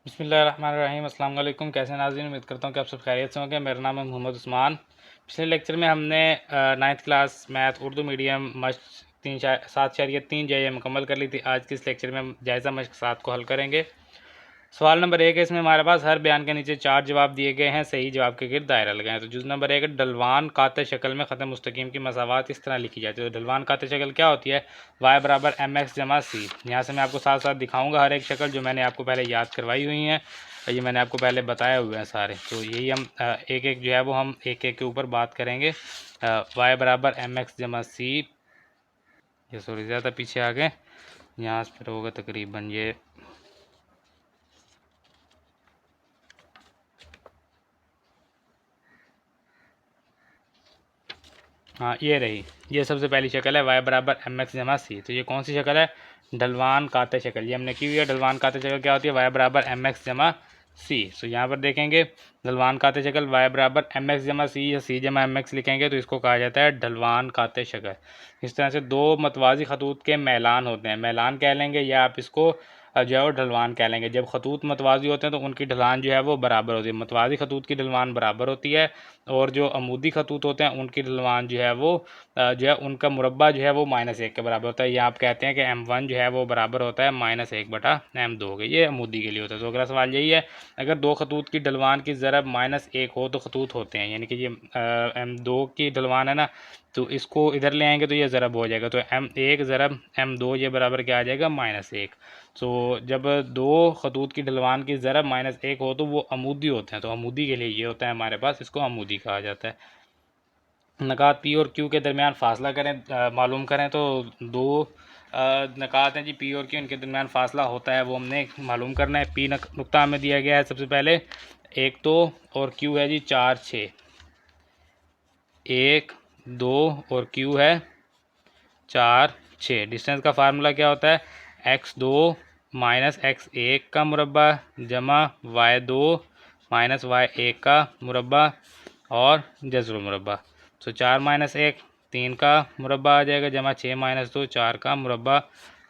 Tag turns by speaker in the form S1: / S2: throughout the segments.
S1: बिस्मिल्लाहिर्रहमानिर्रहीम। अस्सलाम वालेकुम। कैसे हैं नाज़रीन, उम्मीद करता हूँ कि आप सब खैरियत से होंगे। मेरा नाम है मोहम्मद उस्मान। पिछले लेक्चर में हमने 9th class math Urdu medium मश्क 7.3 जाइए मुकम्मल कर ली थी। आज के इस लेक्चर में हम जायज़ा मश्क 7 को हल करेंगे। सवाल नंबर 1 है, इसमें हमारे पास हर बयान के नीचे 4 जवाब दिए गए हैं, सही जवाब के गिर्द दायरा लगाएं। तो जुज़ नंबर 1 है, ढलवान काते शक्ल में ख़त्म मुस्तकीम की मसावात इस तरह लिखी जाती है। तो ढलवान काते शक्ल क्या होती है? y बराबर mx जमा सी। यहाँ से मैं आपको साथ साथ दिखाऊंगा हर एक शक्ल जो मैंने आपको पहले याद करवाई हुई हैं, ये मैंने आपको पहले बताए हुए हैं सारे। तो यही हम एक एक जो है वो हम एक एक के ऊपर बात करेंगे। y बराबर mx जमा सी, ये सॉरी ज़्यादा पीछे आ गए, यहाँ से फिर होगा तकरीबन ये हाँ ये रही, ये सबसे पहली शक्ल है y बराबर mx जमा सी। तो ये कौन सी शक्ल है? ढलवान काते शक्ल, ये हमने की हुई है। ढलवान काते शक्ल क्या होती है? y बराबर mx जमा सी। तो यहाँ पर देखेंगे ढलवान काते शक्ल y बराबर mx जमा सी या सी जमा mx लिखेंगे तो इसको कहा जाता है ढलवान काते शक्ल। इस तरह से दो मतवाजी खतूत के मैलान होते हैं, मैलान कह लेंगे या आप इसको जो है वो ढलवान कह लेंगे। जब खतूत मतवाजी होते हैं तो उनकी ढलान जो है वो बराबर होती है। मतवाजी खतूत की ढलवान बराबर होती है और जो अमूदी खतूत होते हैं उनकी ढलवान जो है वो जो है उनका मुरब्बा जो है वो -1 के बराबर होता है। या आप कहते हैं कि m1 जो है वो बराबर होता है -1/m2 के। ये अमूदी के लिए होता है। तो अगला सवाल यही है, अगर दो खतूत की ढलवान की ज़रब -1 हो तो खतूत होते हैं, यानी कि ये m2 की ढलवान है ना, तो इसको इधर ले आएंगे तो ये ज़रब हो जाएगा। तो m1 ज़रब m2 ये बराबर क्या आ जाएगा? -1। तो जब दो खतूत की ढलवान की ज़रब -1 हो तो वो अमूदी होते हैं। तो अमूदी के लिए ये होता है हमारे पास, इसको अमूदी कहा जाता है। नकात पी और क्यू के दरमियान फासला करें, मालूम करें। तो दो नकात हैं जी, पी और क्यू, इनके दरमियान फासला होता है वो हमने मालूम करना है। पी नुक्ता हमें दिया गया है सबसे पहले 1 2 और क्यू है जी 4 6। 1 2 और क्यू है 4 6। डिस्टेंस का फार्मूला क्या होता है? x2 माइनस x1 का मुरब्बा जमा y2 माइनस y1 का मुरब्बा और जज़र मुरब्बा। तो 4 - 1 3 का मुरब्बा आ जाएगा जमा 6 - 2 4 का मुरब्बा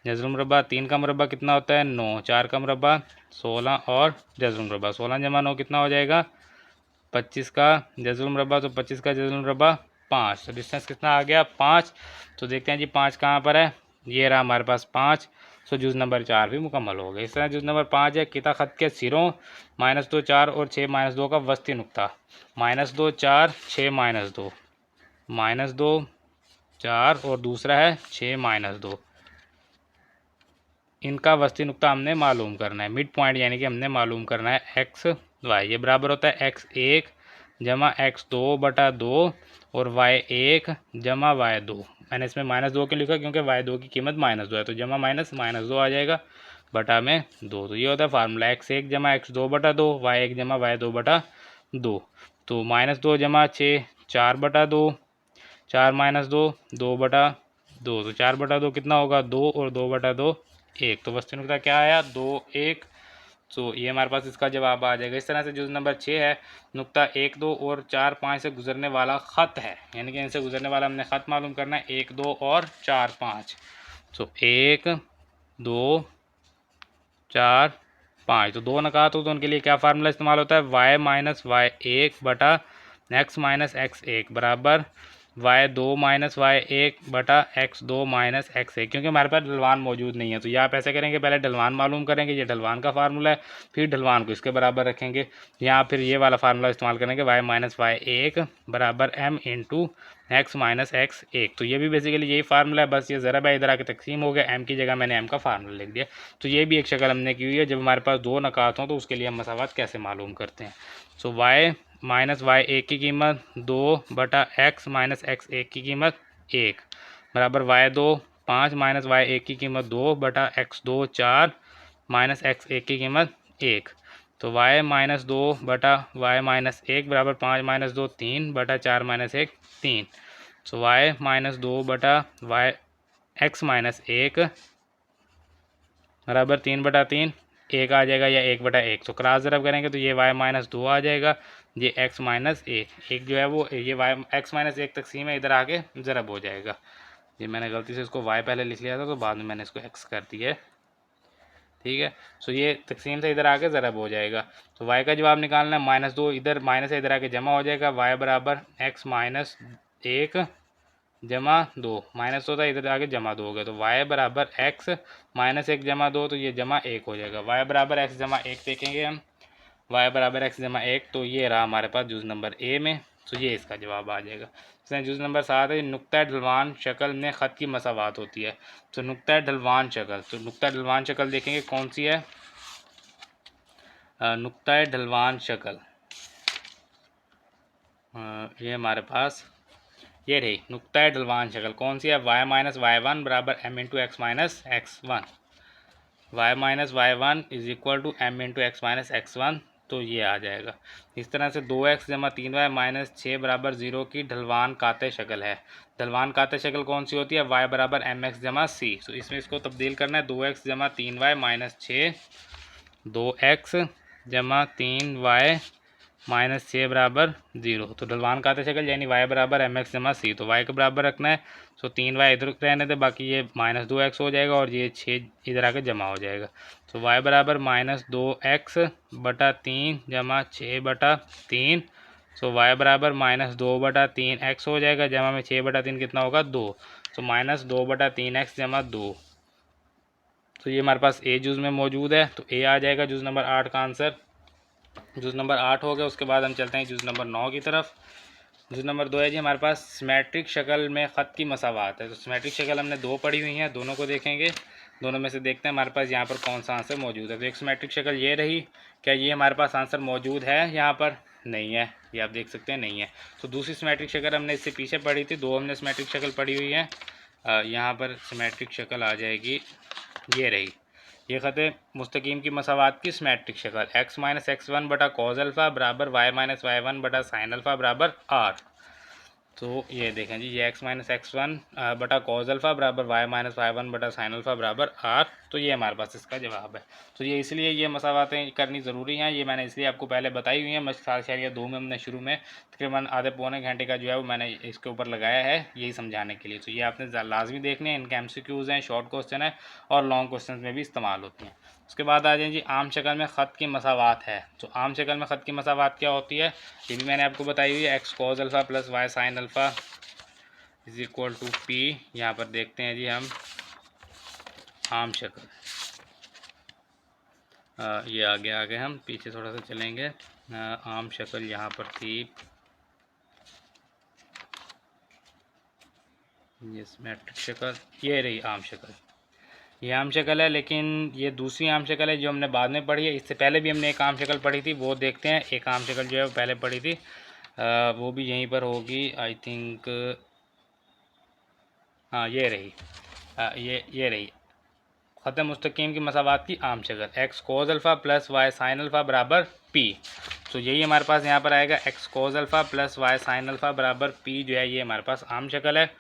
S1: जज़र मुरब्बा। 3 का मुरब्बा कितना होता है? 9। 4 का मुरब्बा 16 और जज़र मुरब्बा 16 जमा 9 कितना हो जाएगा? 25 का जज़र मुरब्बा। तो 25 का जज़र मुरब्बा 5। तो डिस्टेंस कितना आ गया? 5। तो देखते हैं जी 5 कहाँ पर है। ये रहा हमारे पास 5। सो जुज़ नंबर 4 भी मुकम्मल हो गया। इस तरह जुज़ नंबर 5 है, किता ख़त के सिरों -2 4 और 6 -2 का वस्ती नुक्ता। -2 4 6 -2 -2 4 और दूसरा है 6 -2, इनका वस्ती नुक्ता हमने मालूम करना है। मिड पॉइंट यानी कि हमने मालूम करना है एक्स वाई। ये बराबर होता है x1 जमा x2/2 और y1 जमा y2। मैंने इसमें -2 क्यों लिखा? क्योंकि y2 की कीमत -2 है, तो जमा माइनस -2 आ जाएगा बटा में 2। तो ये होता है फार्मूला x1 जमा x2/2 y1 जमा y2/2। तो -2 जमा 6 4/2, 4 - 2 2/2। तो 4/2 कितना होगा? 2 और 2/2 1। तो वस्तु नुकता क्या आया? 2 1। तो ये हमारे पास इसका जवाब आ जाएगा। इस तरह से जुज़ नंबर 6 है, नुकता 1 2 और 4 5 से गुजरने वाला ख़त है, यानी कि इनसे गुजरने वाला हमने ख़त मालूम करना है 1 2 और 4 5। तो 1 2 4 5। तो दो नकात हो तो उनके लिए क्या फार्मूला इस्तेमाल होता है? y - y1 बटा x - x1 बराबर y2 - y1 बटा x2 - x1, क्योंकि हमारे पास ढलवान मौजूद नहीं है। तो ये आप ऐसे करेंगे, पहले ढलवान मालूम करेंगे, ये ढलवान का फार्मूला है, फिर ढलवान को इसके बराबर रखेंगे। यहाँ फिर ये वाला फार्मूला इस्तेमाल करेंगे y - y1 बराबर m इंटू x - x1। तो ये भी बेसिकली यही फार्मूला है, बस ये ज़रब है, इधर आके तकसीम हो गया, m की जगह मैंने m का फार्मूला लिख दिया। तो ये भी एक शक्ल हमने की हुई है। जब हमारे पास दो नकात हों तो उसके लिए हम मसावत कैसे मालूम करते हैं। सो y - y1 की कीमत 2 बटा x - x1 की कीमत 1 बराबर y2 5 - y1 की कीमत 2 बटा x2 4 - x1 की कीमत 1। तो y - 2 बटा y - 1 बराबर 5 - 2 3 बटा 4 - 1 3। तो y - 2 बटा y x - 1 बराबर 3/3 1 आ जाएगा या 1/1। तो क्रॉस ज़रब करेंगे तो ये y - 2 आ जाएगा, ये x - 1 जो है वो ये x - 1 तकसीम है, इधर आके ज़रब हो जाएगा। ये मैंने गलती से इसको y पहले लिख लिया था तो बाद में मैंने इसको x कर दिया है। ठीक है। सो ये तकसीम से इधर आके ज़रब हो जाएगा। तो y का जवाब निकालना है, -2 इधर माइनस से इधर आके जमा हो जाएगा, y बराबर x माइनस 1 जमा 2, -2 था इधर आके जमा 2 हो गया, तो y बराबर x माइनस 1 जमा 2, तो ये जमा 1 हो जाएगा। y बराबर x जमा 1 देखेंगे हम, y बराबर x जमा 1, तो ये रहा हमारे पास जुज़ नंबर ए में। तो ये इसका जवाब आ जाएगा। इसमें जुज़ नंबर 7 है, नुक्ता ढलवान शक्ल में ख़त की मसावात होती है। तो नुक्ता ढलवान शक्ल, तो नुक्ता ढलवान शक्ल देखेंगे कौन सी है। नुक्ता ढलवान शक्ल ये हमारे पास ये रही नुक्ता ढलवान शक्ल कौन सी है, y माइनस वाई वन बराबर m into x minus x one, y minus y one is equal to m into x minus x one. तो ये आ जाएगा। इस तरह से 2x जमा 3y माइनस 6 बराबर 0 की ढलवान काते शक्ल है। ढलवान काते शक्ल कौन सी होती है, y बराबर mx जमा c। तो इसमें इसको तब्दील करना है, 2x जमा 3y माइनस 6, 2x जमा 3y माइनस 6 बराबर 0। तो ढलवान काते शक्ल यानी y बराबर mx जमा c, तो y के बराबर रखना है। सो 3y इधर रहने दे, बाकी ये -2x हो जाएगा और ये 6 इधर आके जमा हो जाएगा। तो y बराबर -2x बटा 3 जमा 6 बटा 3। सो y बराबर -2 बटा 3x हो जाएगा, जमा में 6 बटा 3 कितना होगा 2। तो -2 बटा 3x जमा 2। तो ये हमारे पास ए जुज़ में मौजूद है, तो ए आ जाएगा जुज़ नंबर 8 का आंसर। जुज़ नंबर 8 हो गया। उसके बाद हम चलते हैं जुज़ नंबर 9 की तरफ। जुज़ नंबर 2 है जी हमारे पास सिमेट्रिक शक्ल में ख़त की मसावात है। तो सिमेट्रिक शक्ल हमने 2 पढ़ी हुई हैं, दोनों को देखेंगे, दोनों में से देखते हैं हमारे पास यहाँ पर कौन सा आंसर मौजूद है। तो एक सिमेट्रिक शक्ल ये रही, क्या ये हमारे पास आंसर मौजूद है यहाँ पर, नहीं है, ये आप देख सकते हैं नहीं है। तो दूसरी सिमेट्रिक शक्ल हमने इससे पीछे पढ़ी थी, 2 हमने सिमेट्रिक शक्ल पढ़ी हुई है। यहाँ पर सिमेट्रिक शक्ल आ जाएगी, ये रही, ये ख़त मुस्तकीम की मसावात की सिमेट्रिक शक्ल, x माइनस एक्स वन बटा कॉज अल्फ़ा बराबर y माइनस वाई वन बटा साइन अल्फ़ा बराबर r। तो ये देखें जी, ये x माइनस एक्स वन बटा कॉज अल्फ़ा बराबर y माइनस वाई वन बटा साइन अल्फ़ा बराबर r। तो ये हमारे पास इसका जवाब है। तो ये इसलिए ये मसावातें करनी ज़रूरी हैं, ये मैंने इसलिए आपको पहले बताई हुई हैं। मश्क 7.2 में हमने शुरू में तकरीबन आधे पौने घंटे का जो है वो मैंने इसके ऊपर लगाया है, यही समझाने के लिए। तो ये आपने लाजमी देखने हैं, इनके MCQs हैं, शॉर्ट क्वेश्चन है और लॉन्ग क्वेश्चन में भी इस्तेमाल होती हैं। उसके बाद आ जाए जी आम शक्ल में ख़त की मसावात है। तो आम शक्ल में ख़त की मसावात क्या होती है, ये भी मैंने आपको बताई हुई है। X cos alpha plus y sign alpha is equal to p. यहाँ पर देखते हैं जी हम आम शक्ल, ये आगे हम पीछे थोड़ा सा चलेंगे। आम शक्ल यहाँ पर थी, ये सिमेट्रिक शक्ल, ये रही आम शक्ल, ये आम शक्ल है। लेकिन ये दूसरी आम शक्ल है जो हमने बाद में पढ़ी है। इससे पहले भी हमने एक आम शक्ल पढ़ी थी, वो देखते हैं। एक आम शक्ल जो है वो पहले पढ़ी थी, वो भी यहीं पर होगी आई थिंक। हाँ ये रही, ये रही ख़त मुस्तकीम की मसावात की आम शक्ल, x cos alpha plus y sign alpha बराबर पी। तो यही हमारे पास यहाँ पर आएगा, x cos alpha plus y sign alpha बराबर पी जो है ये हमारे पास आम शक्ल है।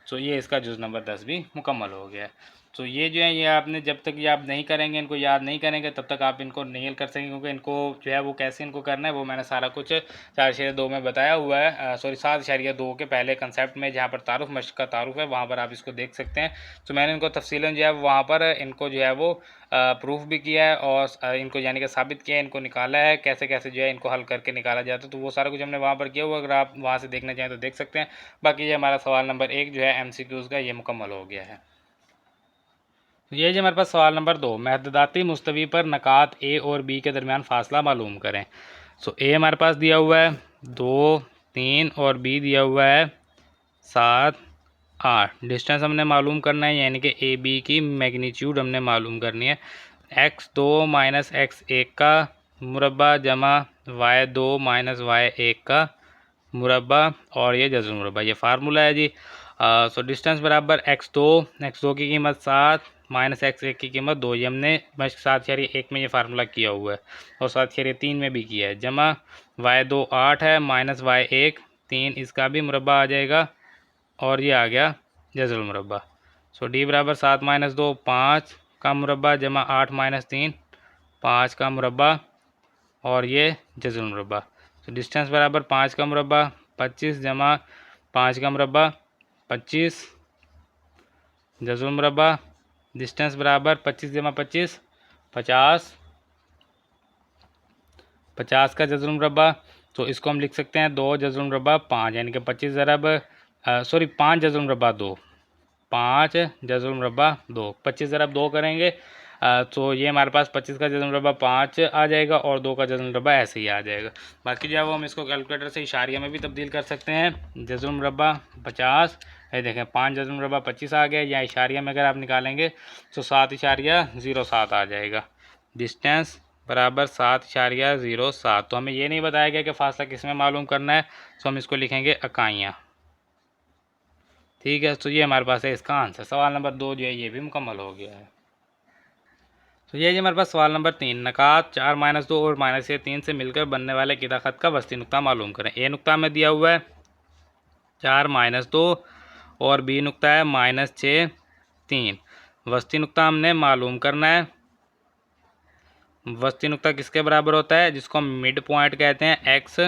S1: तो ये इसका जुज़ नंबर 10 भी मुकम्मल हो गया है। तो ये जो है ये आपने जब तक ये आप नहीं करेंगे, इनको याद नहीं करेंगे, तब तक आप इनको नहीं हल कर सकेंगे, क्योंकि इनको जो है वो कैसे इनको करना है वो मैंने सारा कुछ 4.2 में बताया हुआ है। सॉरी 7.2 के पहले कंसेप्ट में, जहाँ पर तारुफ मश्क का तारुफ है, वहाँ पर आप इसको देख सकते हैं। तो मैंने इनको तफसीलन जो है वहाँ पर इनको जो है वो प्रूफ भी किया है और इनको यानी कि साबित किया है, इनको निकाला है कैसे कैसे जो है इनको हल करके निकाला जाता है। तो वो सारा कुछ हमने वहाँ पर किया हुआ, अगर आप वहाँ से देखना चाहें तो देख सकते हैं। बाकी ये हमारा सवाल नंबर 1 जो है MCQs का ये मुकम्मल हो गया है। ये जो हमारे पास सवाल नंबर 2, महददाती मुस्तवी पर नकात ए और बी के दरमियान फासला मालूम करें। सो ए हमारे पास दिया हुआ है 2, 3 और बी दिया हुआ है 7, 8। डिस्टेंस हमने मालूम करना है, यानी कि ए बी की मैग्नीट्यूड हमने मालूम करनी है। x2 माइनस x1 का मुरबा जमा y2 माइनस y1 का मुरबा और ये जज़र मुरबा, ये फार्मूला है जी। सो डिस्टेंस बराबर x2 की कीमत 7 माइनस x1 की कीमत 2, ये हमने 7.1 में ये फार्मूला किया हुआ है और 7.3 में भी किया है। जमा y2 8 है माइनस y1 3, इसका भी मुरबा आ जाएगा और ये आ गया जज़र मुरबा। सो डी बराबर 7 माइनस 2 5 का मुरबा जमा 8 माइनस 3 5 का मुरबा और ये जज़र मुरबा। तो डिस्टेंस बराबर 5 का मुरबा 25 जमा 5 का मुरबा 25 जज़र मुरबा। डिस्टेंस बराबर 25 जमा 25 50, 50 का जज़र मुरब्बा, तो इसको हम लिख सकते हैं 2 जज़र मुरब्बा 5, यानी कि 25 ज़रब 5 जज़र मुरब्बा 2, 5 जज़र मुरब्बा 2, 25 ज़रब 2 करेंगे तो ये हमारे पास 25 का जज़र मुरब्बा 5 आ जाएगा और 2 का जज़र मुरब्बा ऐसे ही आ जाएगा। बाकी जो है वो हम इसको कैलकुलेटर से इशारिया में भी तब्दील कर सकते हैं। जज़र मुरब्बा 50, ये देखें 5 जज़र मुरब्बा 25 आ गया, या इशारिया में अगर आप निकालेंगे तो 7.07 आ जाएगा। डिस्टेंस बराबर 7.07। तो हमें ये नहीं बताया गया कि फासला किस में मालूम करना है, तो हम इसको लिखेंगे इकाइयाँ। ठीक है, तो ये हमारे पास है इसका आंसर। सवाल नंबर 2 जो है ये भी मुकम्मल हो गया है। तो ये जी हमारे पास सवाल नंबर 3, नकात 4-2 और -3 से मिलकर बनने वाले किता खत का वस्ती नुक्ता मालूम करें। ए नुक्ता में दिया हुआ है 4-2 और बी नुक्ता है -6-3। वस्ती नुक्ता हमने मालूम करना है। वस्ती नुक्ता किसके बराबर होता है, जिसको हम मिड पॉइंट कहते हैं, एक्स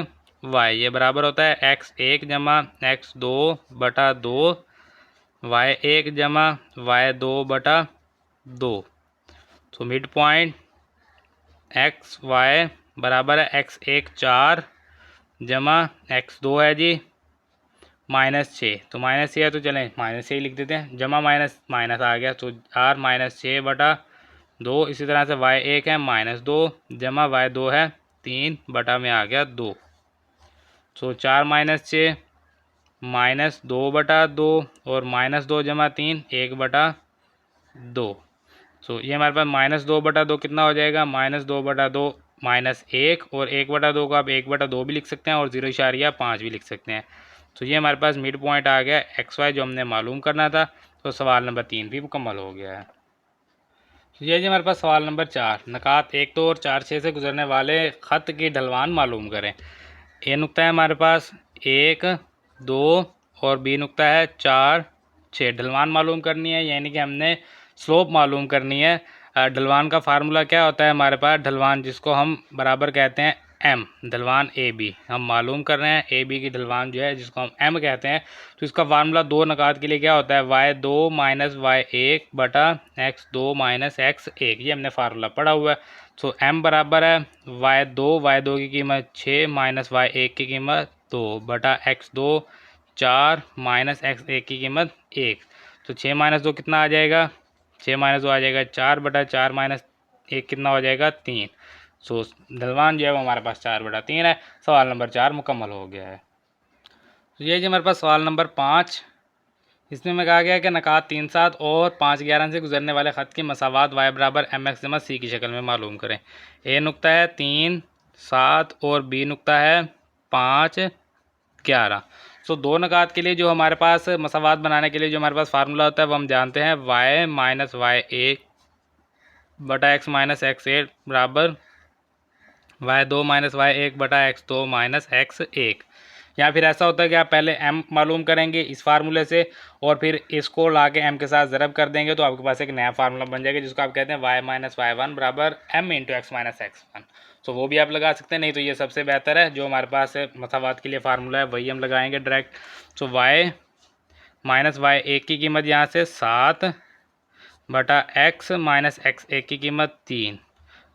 S1: वाई। ये बराबर होता है x1 जमा x2 बटा 2, y1 जमा y2 बटा 2। तो मिड पॉइंट एक्स वाई बराबर है x1 4 जमा x2 है जी -6। तो -6 है तो चलें -6 ही लिख देते हैं, जमा माइनस माइनस आ गया तो r -6 बटा 2। इसी तरह से y1 है -2 जमा y2 है 3 बटा में आ गया 2। तो 4 -6 -2 बटा 2 और -2 जमा 3 1 बटा 2। तो ये हमारे पास -2 बटा 2 कितना हो जाएगा, -2 बटा 2 -1 और 1 बटा 2 को आप 1 बटा 2 भी लिख सकते हैं और 0.5 भी लिख सकते हैं। तो ये हमारे पास मिड पॉइंट आ गया XY जो हमने मालूम करना था। तो सवाल नंबर 3 भी मुकम्मल हो गया है। तो ये जी हमारे पास सवाल नंबर 4, नकात 1-2 और 4-6 से गुजरने वाले ख़त की ढलवान मालूम करें। ए नुक्ता है हमारे पास 1, 2 और बी नुक्ता है 4, 6। ढलवान मालूम करनी है, यानी कि हमने स्लोप मालूम करनी है। ढलवान का फार्मूला क्या होता है हमारे पास, ढलवान जिसको हम बराबर कहते हैं m, ढलवान ए बी हम मालूम कर रहे हैं। ए बी की ढलवान जो है जिसको हम m कहते हैं, तो इसका फार्मूला 2 नकात के लिए क्या होता है, y2 माइनस y1 बटा x2 माइनस x1। ये हमने फार्मूला पढ़ा हुआ है। तो m बराबर है y2 की कीमत 6 माइनस y1 की कीमत 2 बटा x2 4 माइनस x1 की कीमत 1। तो 6 - 2 कितना आ जाएगा, 6 - 2 आ जाएगा 4 बटा 4 माइनस 1 कितना हो जाएगा 3। सो ढलवान जो है वो हमारे पास 4/3 है। सवाल नंबर 4 मुकम्मल हो गया है। तो ये जी हमारे पास सवाल नंबर 5, इसमें मैं कहा गया कि नकात 3-7 और 5-11 से गुजरने वाले ख़त की मसावात y बराबर mx जमा c की शक्ल में मालूम करें। ए नुक्ता है 3-7 और बी नुक्ता है 5-11। तो दो नकात के लिए जो हमारे पास मसावात बनाने के लिए जो हमारे पास फार्मूला होता है वो हम जानते हैं, y माइनस y1 बटा x माइनस x1 बराबर y2 माइनस y1 बटा x2 माइनस x1। या फिर ऐसा होता है कि आप पहले m मालूम करेंगे इस फार्मूले से और फिर इसको ला के m के साथ ज़रब कर देंगे तो आपके पास एक नया फार्मूला बन जाएगा जिसको आप कहते हैं y माइनस y1 बराबर m into x minus x1। तो वो भी आप लगा सकते हैं, नहीं तो ये सबसे बेहतर है जो हमारे पास मसावात के लिए फार्मूला है वही हम लगाएंगे डायरेक्ट। तो y माइनस y1 की कीमत यहाँ से 7 बटा x माइनस x1 की कीमत 3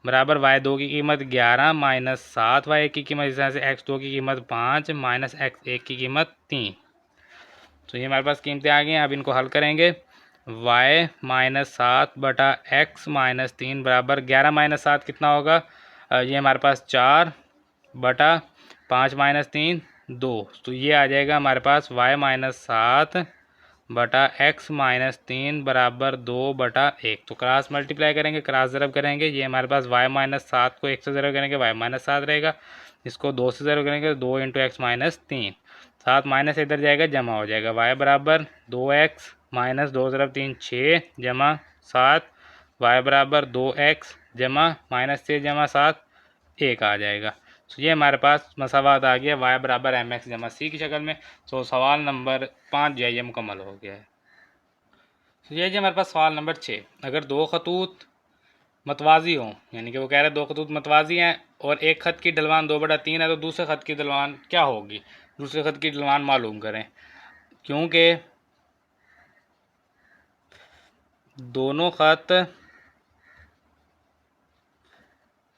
S1: बराबर y2 की कीमत 11 माइनस 7 y1 की कीमत, इस तरह से x2 की कीमत 5 माइनस x1 की कीमत 3। तो ये हमारे पास कीमतें आ गई हैं। अब इनको हल करेंगे। y माइनस 7 बटा x माइनस 3 बराबर 11 माइनस 7 कितना होगा, ये हमारे पास 4 बटा 5 माइनस 3 2। तो ये आ जाएगा हमारे पास y माइनस 7 बटा x माइनस 3 बराबर 2 बटा 1। तो क्रॉस मल्टीप्लाई करेंगे, क्रॉस ज़रब करेंगे। ये हमारे पास y माइनस 7 को 1 से ज़रब करेंगे y माइनस 7 रहेगा, इसको 2 से ज़रब करेंगे 2 इंटू एक्स माइनस 3। 7 माइनस इधर जाएगा जमा हो जाएगा, y बराबर 2x माइनस 2 ज़रब 3 6 जमा 7, y बराबर 2x जमा माइनस 6 जमा 7 1 आ जाएगा। तो ये हमारे पास मसावात आ गया y बराबर mx जमा c की शक्ल में। तो सवाल नंबर 5 जो है ये मुकम्मल हो गया है। तो ये जी हमारे पास सवाल नंबर 6, अगर दो खतूत मतवाजी हों, यानी कि वो कह रहे हैं दो खतूत मतवाजी हैं और एक ख़त की ढलवान 2/3 है, तो दूसरे ख़त की ढलवान क्या होगी, दूसरे ख़त की ढलवान मालूम करें। क्योंकि दोनों ख़त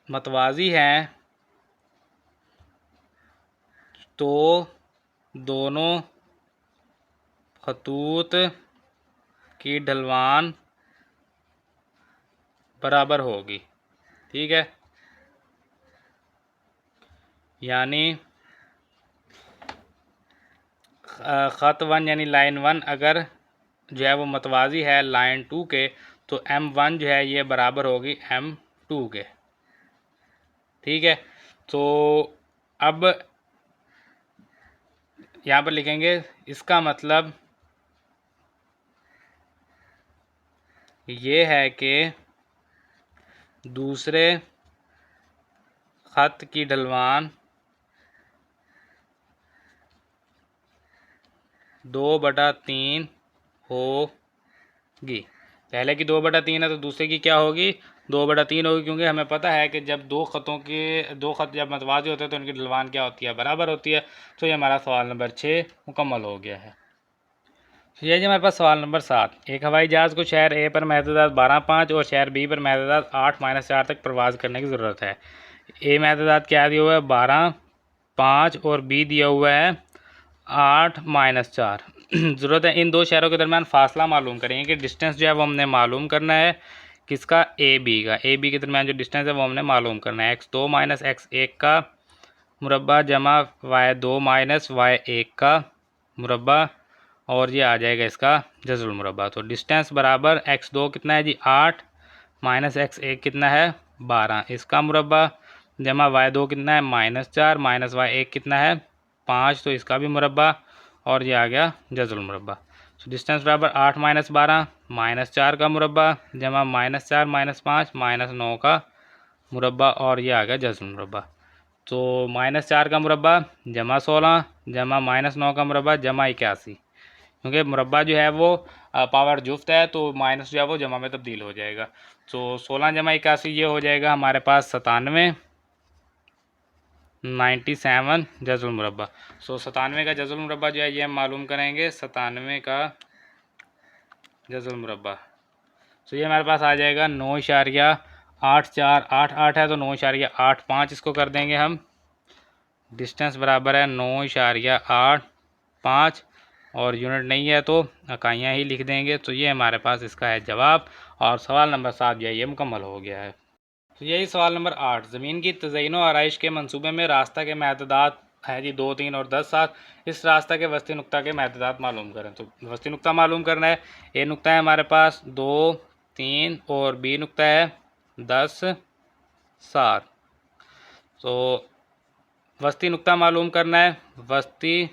S1: मतवाजी हैं तो दोनों खतूत की ढलवान बराबर होगी। ठीक है, यानी ख़त वन यानी लाइन वन अगर जो है वो मतवाजी है लाइन टू के, तो M1 जो है ये बराबर होगी M2 के। ठीक है, तो अब यहाँ पर लिखेंगे इसका मतलब ये है कि दूसरे ख़त की ढलवान 2/3 होगी। पहले की 2/3 है तो दूसरे की क्या होगी, 2/3 होगी, क्योंकि हमें पता है कि जब दो ख़त जब मतवाज़ी होते हैं तो उनकी ढलवान क्या होती है, बराबर होती है। तो ये हमारा सवाल नंबर 6 मुकम्मल हो गया है। तो ये जी हमारे पास सवाल नंबर 7। एक हवाई जहाज़ को शहर ए पर महदूदात 12.5 और शहर बी पर महदूदात 8-4 तक परवाज़ करने की ज़रूरत है। ए महदूदात क्या दिया हुआ है, 12.5 और बी दिया हुआ है 8-4। ज़रूरत है इन दो शहरों के दरमियान फासला मालूम करेंगे कि डिस्टेंस जो है वो हमने मालूम करना है किसका, ए बी के दरमियान जो डिस्टेंस है वो हमने मालूम करना है। x2 - x1 का मुरबा जमा y2 - y1 का मुरबा, और ये आ जाएगा इसका जज़ुल मुरबा। तो डिस्टेंस बराबर x2 कितना है जी 8 - x1 कितना है 12, इसका मुरबा जमा y2 कितना है -4 -y1 कितना है 5, तो इसका भी मुरबा, और ये आ गया जज़ुल मुरबा। तो डिस्टेंस बराबर 8 - 12 -4 का मुरबा जमा -4 -5 -9 का मुरबा, और ये आ गया जज़ुल मुरबा। तो -4 का मुरबा जमा 16 जमा -9 का मुरबा जमा 81, क्योंकि मुरबा जो है वो पावर जुफ्त है तो माइनस जो है वो जमा में तब्दील हो जाएगा। तो 16 जमा 81 ये हो जाएगा हमारे पास 97 97 जज़ुल मुरबा। सो 97 का जज़ुल मुरबा जो है ये हम मालूम करेंगे, 97 का जज़ुल मुरबा। तो ये हमारे पास आ जाएगा 9.8488 है, तो 9.85 इसको कर देंगे हम। डिस्टेंस बराबर है 9.85 और यूनिट नहीं है तो इकाइयाँ ही लिख देंगे। तो ये हमारे पास इसका है जवाब, और सवाल नंबर 7 जो है ये मुकम्मल हो गया है। तो यही सवाल नंबर 8। ज़मीन की तज़यीन व आराइश के मंसूबे में रास्ता के महदूदात हैं जी 2, 3 और 10, 7। इस रास्ता के वस्ती नुक्ता के महदूदात मालूम करें। तो वस्ती नुक्ता मालूम करना है। ए नुक्ता है हमारे पास 2, 3 और बी नुक्ता है 10, 7। तो वस्ती नुक्ता मालूम करना है। वस्ती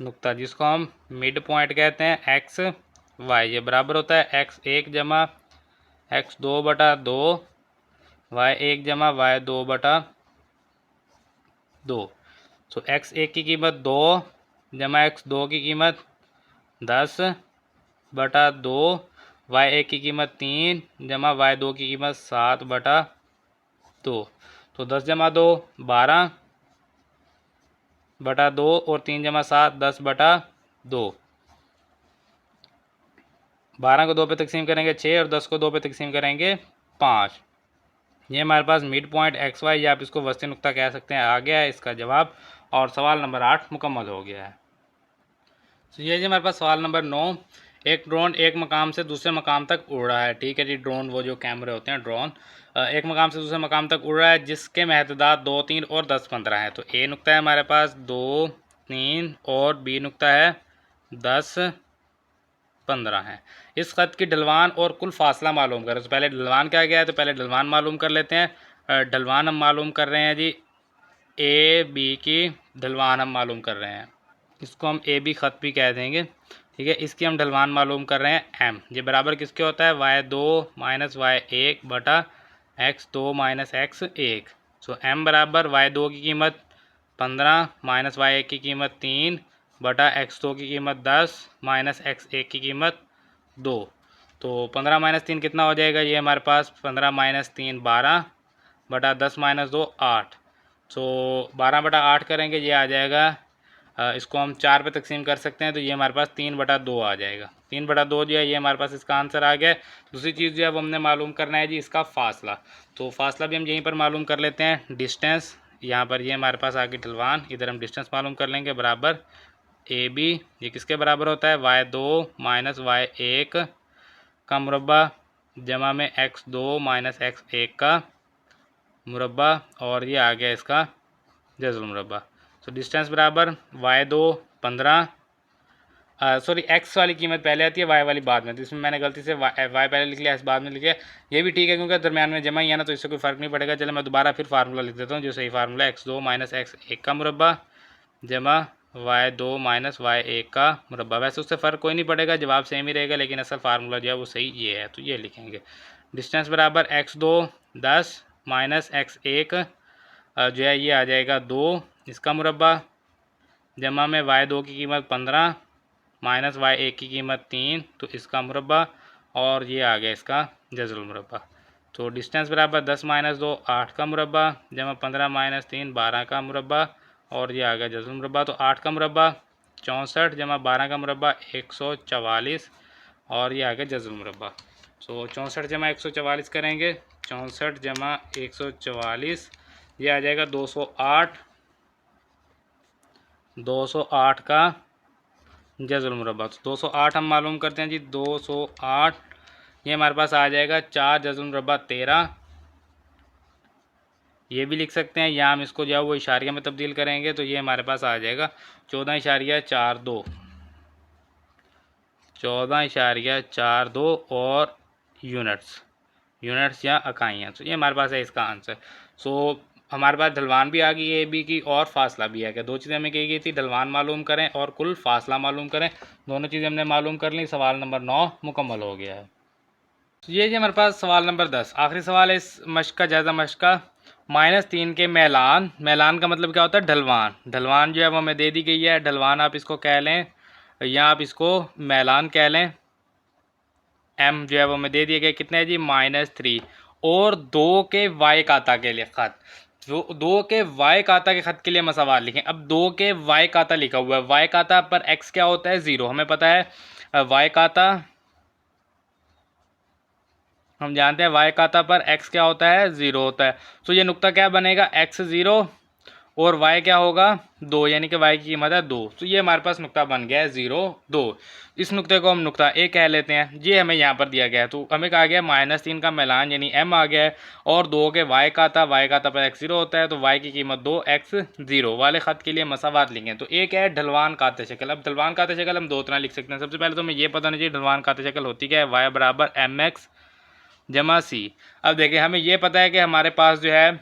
S1: नुक्ता जिसको हम मिड पॉइंट कहते हैं एक्स वाई, ये बराबर होता है x1 जमा x2/2 y1 जमा y2/2। तो x1 की कीमत 2 जमा x2 की कीमत 10/2, y1 की कीमत 3 जमा y2 की कीमत 7/2। तो 10 जमा 2 12/2 और 3 जमा 7 10/2। 12 को 2 पे तकसीम करेंगे 6 और 10 को 2 पे तकसीम करेंगे 5। ये हमारे पास मिड पॉइंट एक्स वाई, या आप इसको वस्ती नुक्ता कह सकते हैं, आ गया है इसका जवाब, और सवाल नंबर 8 मुकम्मल हो गया है। तो ये जी हमारे पास सवाल नंबर 9। एक ड्रोन एक मकाम से दूसरे मकाम तक उड़ रहा है। ठीक है जी, ड्रोन वो जो कैमरे होते हैं, ड्रोन एक मकाम से दूसरे मकाम तक उड़ रहा है जिसके महदूदात 2, 3 और 10, 15 हैं। तो ए नुक्ता है हमारे पास 2, 3 और बी नुक्ता है 10, 15 हैं। इस ख़त की ढलवान और कुल फासला मालूम करें। तो पहले ढलवान क्या गया है, तो पहले ढलवान मालूम कर लेते हैं। ढलवान हम मालूम कर रहे हैं जी, ए बी की ढलवान हम मालूम कर रहे हैं, इसको हम ए बी ख़त भी कह देंगे। ठीक है, इसकी हम ढलवान मालूम कर रहे हैं एम। ये बराबर किसके होता है, y2 - y1 बटा x2 - x1। सो एम बराबर y2 की कीमत 15 - y1 की कीमत 3 बटा x2 की कीमत 10 - x1 की कीमत 2। तो 15 - 3 कितना हो जाएगा, ये हमारे पास 15 - 3 12 बटा 10 - 2 8। तो 12/8 करेंगे, ये आ जाएगा इसको हम 4 पे तकसीम कर सकते हैं, तो ये हमारे पास 3/2 आ जाएगा। 3/2 जो है ये हमारे पास इसका आंसर आ गया। दूसरी चीज़ जो है वो हमने मालूम करना है जी इसका फासला। तो फासला भी हम यहीं पर मालूम कर लेते हैं। डिस्टेंस यहाँ पर ये हमारे पास आ गई ढलवान, इधर हम डिस्टेंस मालूम कर लेंगे, बराबर AB ये किसके बराबर होता है, y2 माइनस y1 का मुरब्बा जमा में x2 माइनस x1 का मुरब्बा, और ये आ गया इसका जज़ुल मुरब्बा। तो डिस्टेंस बराबर y2 15, सॉरी x वाली कीमत पहले आती है, y वाली बाद में, तो इसमें मैंने गलती से y पहले लिख लिया, x बाद में लिख लिया। ये भी ठीक है क्योंकि दरमियान में जमा ही है ना, तो इससे कोई फ़र्क नहीं पड़ेगा। चलो मैं दोबारा फिर फार्मूला लिख देता हूँ, जो सही फार्मूला x2 माइनस x1 का मुरब्बा जमा y2 माइनस y1 का मुरब्बा। वैसे उससे फ़र्क कोई नहीं पड़ेगा, जवाब सेम ही रहेगा, लेकिन असल फार्मूला जो है वो सही ये है, तो ये लिखेंगे। डिस्टेंस बराबर x2 10 माइनस x1 जो है ये आ जाएगा 2 इसका मुरब्बा जमा में y2 की कीमत 15 माइनस y1 की कीमत 3 तो इसका मुरब्बा, और ये आ गया इसका जज़ुल मुरब्बा। तो डिस्टेंस बराबर 10 माइनस 2 8 का मुरब्बा जमा 15 माइनस 3 12 का मुरब्बा, और ये आ गया जज़ुल मुरब्बा। तो 8 का मुरब्बा 64 जमा 12 का मुरब्बा 144, और ये आ गया जज़ुल मुरब्बा। तो 64 जमा 144 करेंगे, 64 जमा 144 ये आ जाएगा 208 का जज़ुल मुरब्बा। तो 208 हम मालूम करते हैं जी, 208 ये हमारे पास आ जाएगा 4 जज़ुल मुरब्बा 13। ये भी लिख सकते हैं, या हम इसको जो है वो इशारिया में तब्दील करेंगे, तो ये हमारे पास आ जाएगा 14.42 14.42 और यूनिट्स या इकाइयाँ। तो ये हमारे पास है इसका आंसर। सो हमारे पास ढलवान भी आ गई है AB की, और फासला भी आ गया। दो चीज़ें हमें कही गई थी, ढलवान मालूम करें और कुल फासला मालूम करें। दोनों चीज़ें हमने मालूम कर ली। सवाल नंबर 9 मुकम्मल हो गया है। तो ये जी हमारे पास सवाल नंबर 10 आखिरी सवाल है इस मश्क का, जायज़ा मश्क का। -3 के मैलान, मैलान का मतलब क्या होता है, ढलवान। ढलवान जो है वो हमें दे दी गई है, ढलवान आप इसको कह लें या आप इसको मैलान कह लें। M जो है वो हमें दे दिया गया, कितने है जी, -3, और 2 के y काता के लिए ख़त, जो 2 के y काता के ख़त के लिए मसावाल लिखें। अब 2 के y काता लिखा हुआ है, y काता पर x क्या होता है, 0, हमें पता है। y काता हम जानते हैं, y काता पर x क्या होता है, 0 होता है। तो ये नुक्ता क्या बनेगा, x 0 और y क्या होगा, 2, यानी कि y की कीमत है 2। तो ये हमारे पास नुक्ता बन गया है 0 2। इस नुक्ते को हम नुक्ता A कह लेते हैं। ये हमें यहाँ पर दिया गया है, तो हमें कहा गया -3 का मैलान यानी M आ गया है, और 2 के y काता पर x 0 होता है, तो y की कीमत 2 x 0 वाले ख़त के लिए मसावात लिखें। तो एक है ढलवान काते शक्ल। अब ढलवान काते शक्ल हम दो तरह लिख सकते हैं। सबसे पहले तो हमें ये पता नहीं चाहिए ढलवान काते शक्ल होती क्या है, y बराबर mx जमा c। अब देखें, हमें ये पता है कि हमारे पास जो है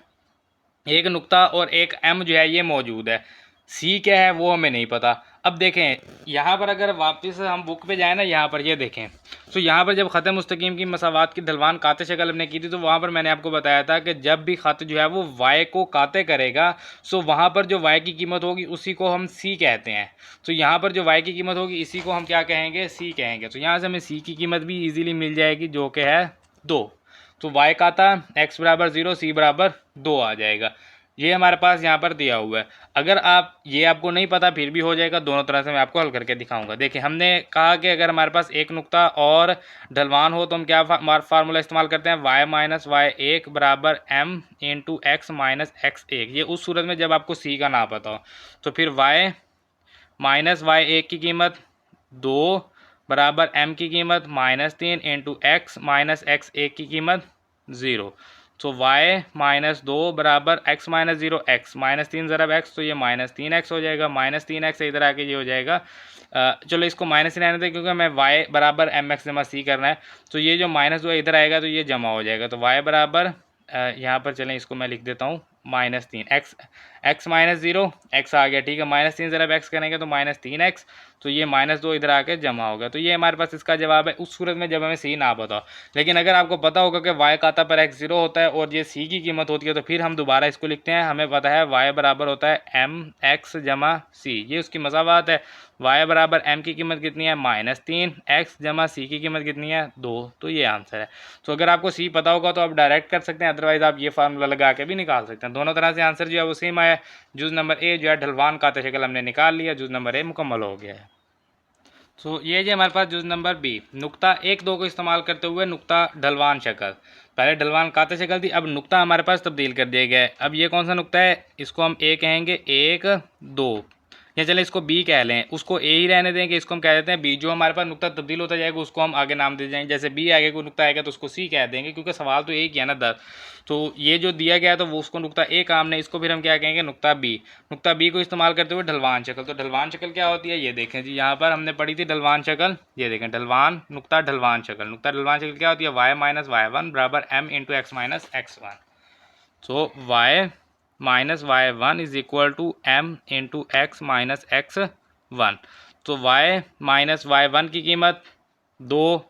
S1: एक नुक्ता और एक m जो है ये मौजूद है, c क्या है वो हमें नहीं पता। अब देखें यहाँ पर अगर वापस हम बुक पे जाएँ ना, यहाँ पर ये देखें, तो यहाँ पर जब ख़त मुस्तकीम की मसावात की ढलवान काते शक्ल हमने की थी, तो वहाँ पर मैंने आपको बताया था कि जब भी ख़त जो है वो y को काते करेगा, सो वहाँ पर जो y की कीमत होगी उसी को हम c कहते हैं। तो यहाँ पर जो y की कीमत होगी इसी को हम क्या कहेंगे, c कहेंगे। तो यहाँ से हमें c की कीमत भी ईजीली मिल जाएगी, जो कि है 2। तो y काता x बराबर 0 c बराबर 2 आ जाएगा। ये हमारे पास यहाँ पर दिया हुआ है। अगर आप ये आपको नहीं पता फिर भी हो जाएगा, दोनों तरह से मैं आपको हल करके दिखाऊंगा। देखिए, हमने कहा कि अगर हमारे पास एक नुक्ता और ढलवान हो तो हम क्या फार्मूला इस्तेमाल करते हैं, y माइनस y1 बराबर m into x minus x1। ये उस सूरत में जब आपको c का ना पता हो। तो फिर y माइनस y1 की कीमत 2 बराबर m की कीमत -3 इंटू x माइनस x1 की कीमत 0। तो y -2 बराबर x माइनस 0 x -3 ज़रब x, तो ये -3x हो जाएगा। -3x इधर आके ये हो जाएगा, चलो इसको माइनस ही रहने दें क्योंकि हमें y बराबर mx जमा c करना है। तो ये जो -2 इधर आएगा तो ये जमा हो जाएगा। तो y बराबर यहाँ पर चलें इसको मैं लिख देता हूँ -3 x माइनस 0 x आ गया, ठीक है। -3 ज़रब x करेंगे तो -3x, तो ये -2 इधर आके जमा होगा। तो ये हमारे पास इसका जवाब है, उस सूरत में जब हमें c ना पता हो। लेकिन अगर आपको पता होगा कि y काता पर x 0 होता है और ये c की कीमत होती है, तो फिर हम दोबारा इसको लिखते हैं। हमें पता है y बराबर होता है mx जमा c, ये उसकी मसावात है। y बराबर m की कीमत कितनी है, -3, x जमा c की कीमत कितनी है, 2। तो ये आंसर है। तो अगर आपको c पता होगा तो आप डायरेक्ट कर सकते हैं, अदरवाइज़ आप ये फार्मूला लगा के भी निकाल सकते हैं। दोनों तरह से आंसर जो है वो सेम आया। जुज़ नंबर ए जो है ढलवान काते शक्ल हमने निकाल लिया, जुज़ नंबर ए मुकम्मल हो गया है। तो ये जो हमारे पास जुज़ नंबर बी नुक्ता 1-2 को इस्तेमाल करते हुए नुक्ता ढलवान शक्ल, पहले ढलवान काते शक्ल थी, अब नुक्ता हमारे पास तब्दील कर दिया गया है। अब ये कौन सा नुक्ता है, इसको हम ए कहेंगे, 1-2, या चले इसको बी कह लें, उसको ए ही रहने देंगे, इसको हम कह देते हैं बी। जो हमारे पास नुक्ता तब्दील होता जाएगा उसको हम आगे नाम दे जाएंगे, जैसे बी आगे कोई नुक्ता आएगा तो उसको सी कह देंगे, क्योंकि सवाल तो एक ही है ना 10। तो ये जो दिया गया है तो वो उसको नुक्ता ए काम ने, इसको फिर हम क्या कहेंगे, नुक्ता बी। नुक्ता बी को इस्तेमाल करते हुए ढलवान शक्ल, तो ढलवान शक्ल क्या होती है ये देखें जी, यहाँ पर हमने पढ़ी थी ढलवान शक्ल, ये देखें ढलवान नुक्ता ढलवान शक्ल, नुक्ता ढलवान शक्ल क्या होती है, y माइनस y1 बराबर m into x minus x1। So y minus y1 is equal to m into x minus x1। तो y माइनस y1 की कीमत 2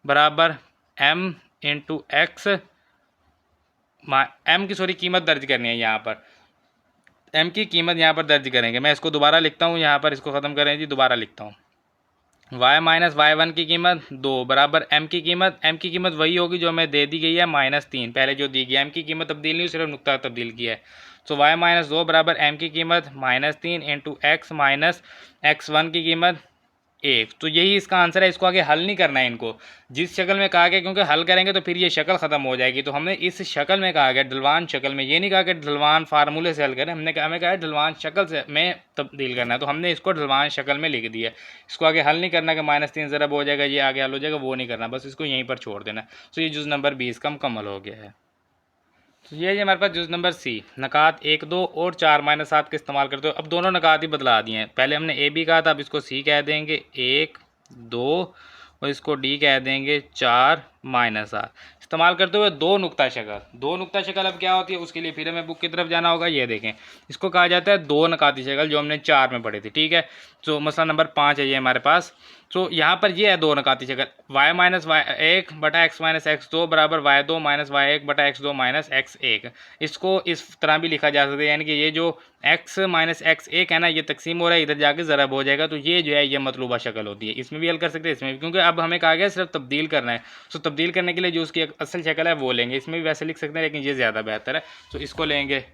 S1: बराबर m इंटू एक्स, m की सॉरी कीमत दर्ज करनी है, यहाँ पर m की कीमत यहाँ पर दर्ज करेंगे। मैं इसको दोबारा लिखता हूँ, यहाँ पर इसको ख़त्म करें जी, दोबारा लिखता हूँ। y माइनस y1 की कीमत 2 बराबर m की कीमत वही होगी जो हमें दे दी गई है -3, पहले जो दी गई है। m की कीमत तब्दील नहीं, सिर्फ नुक्ता तब्दील किया है। तो y माइनस 2 बराबर m की कीमत -3 इंटू एक्स माइनस x1 की कीमत 1। तो यही इसका आंसर है। इसको आगे हल नहीं करना है इनको, जिस शक्ल में कहा गया, क्योंकि हल करेंगे तो फिर ये शक्ल ख़त्म हो जाएगी। तो हमने इस शक्ल में कहा गया ढलवान शक्ल में, ये नहीं कहा कि ढलवान फार्मूले से हल करें, हमें कहा है ढलवान शक्ल से में तब्दील करना है, तो हमने इसको ढलवान शक्ल में लिख दिया। इसको आगे हल नहीं करना कि -3 ज़रब हो जाएगा, ये आगे हल हो जाएगा, वो नहीं करना, बस इसको यहीं पर छोड़ देना। तो ये जुज़ नंबर 20 का मुकम्मल हो गया है। तो ये हमारे पास जुज़ नंबर सी नकात 1-2 और 4-7 का इस्तेमाल करते हो। अब दोनों नकात ही बदला दिए हैं, पहले हमने ए बी कहा था, अब इसको सी कह देंगे 1-2 और इसको डी कह देंगे 4-7। इस्तेमाल करते हुए दो नुक्ता शक्ल अब क्या होती है, उसके लिए फिर हमें बुक की तरफ जाना होगा। ये देखें, इसको कहा जाता है दो नकाती शक्ल, जो हमने 4 में पढ़ी थी, ठीक है। तो मसला नंबर 5 है ये हमारे पास। तो यहाँ पर ये है दो नकाती शक्ल, y माइनस y1 बटा x माइनस x2 बराबर y2 माइनस y1 बटा x2 माइनस x1। इसको इस तरह भी लिखा जा सकता है, यानी कि ये जो x माइनस x1 है ना, ये तकसीम हो रहा है, इधर जाके ज़रब हो जाएगा। तो ये जो है ये मतलूबा शक्ल होती है, इसमें भी हल कर सकते हैं, इसमें भी, क्योंकि अब हमें कहा गया सिर्फ तब्दील करना है। तो तब्दील करने के लिए जो उसकी असल शक्ल है वो लेंगे, इसमें भी वैसे लिख सकते हैं, लेकिन ये ज़्यादा बेहतर है। तो इसको लेंगे,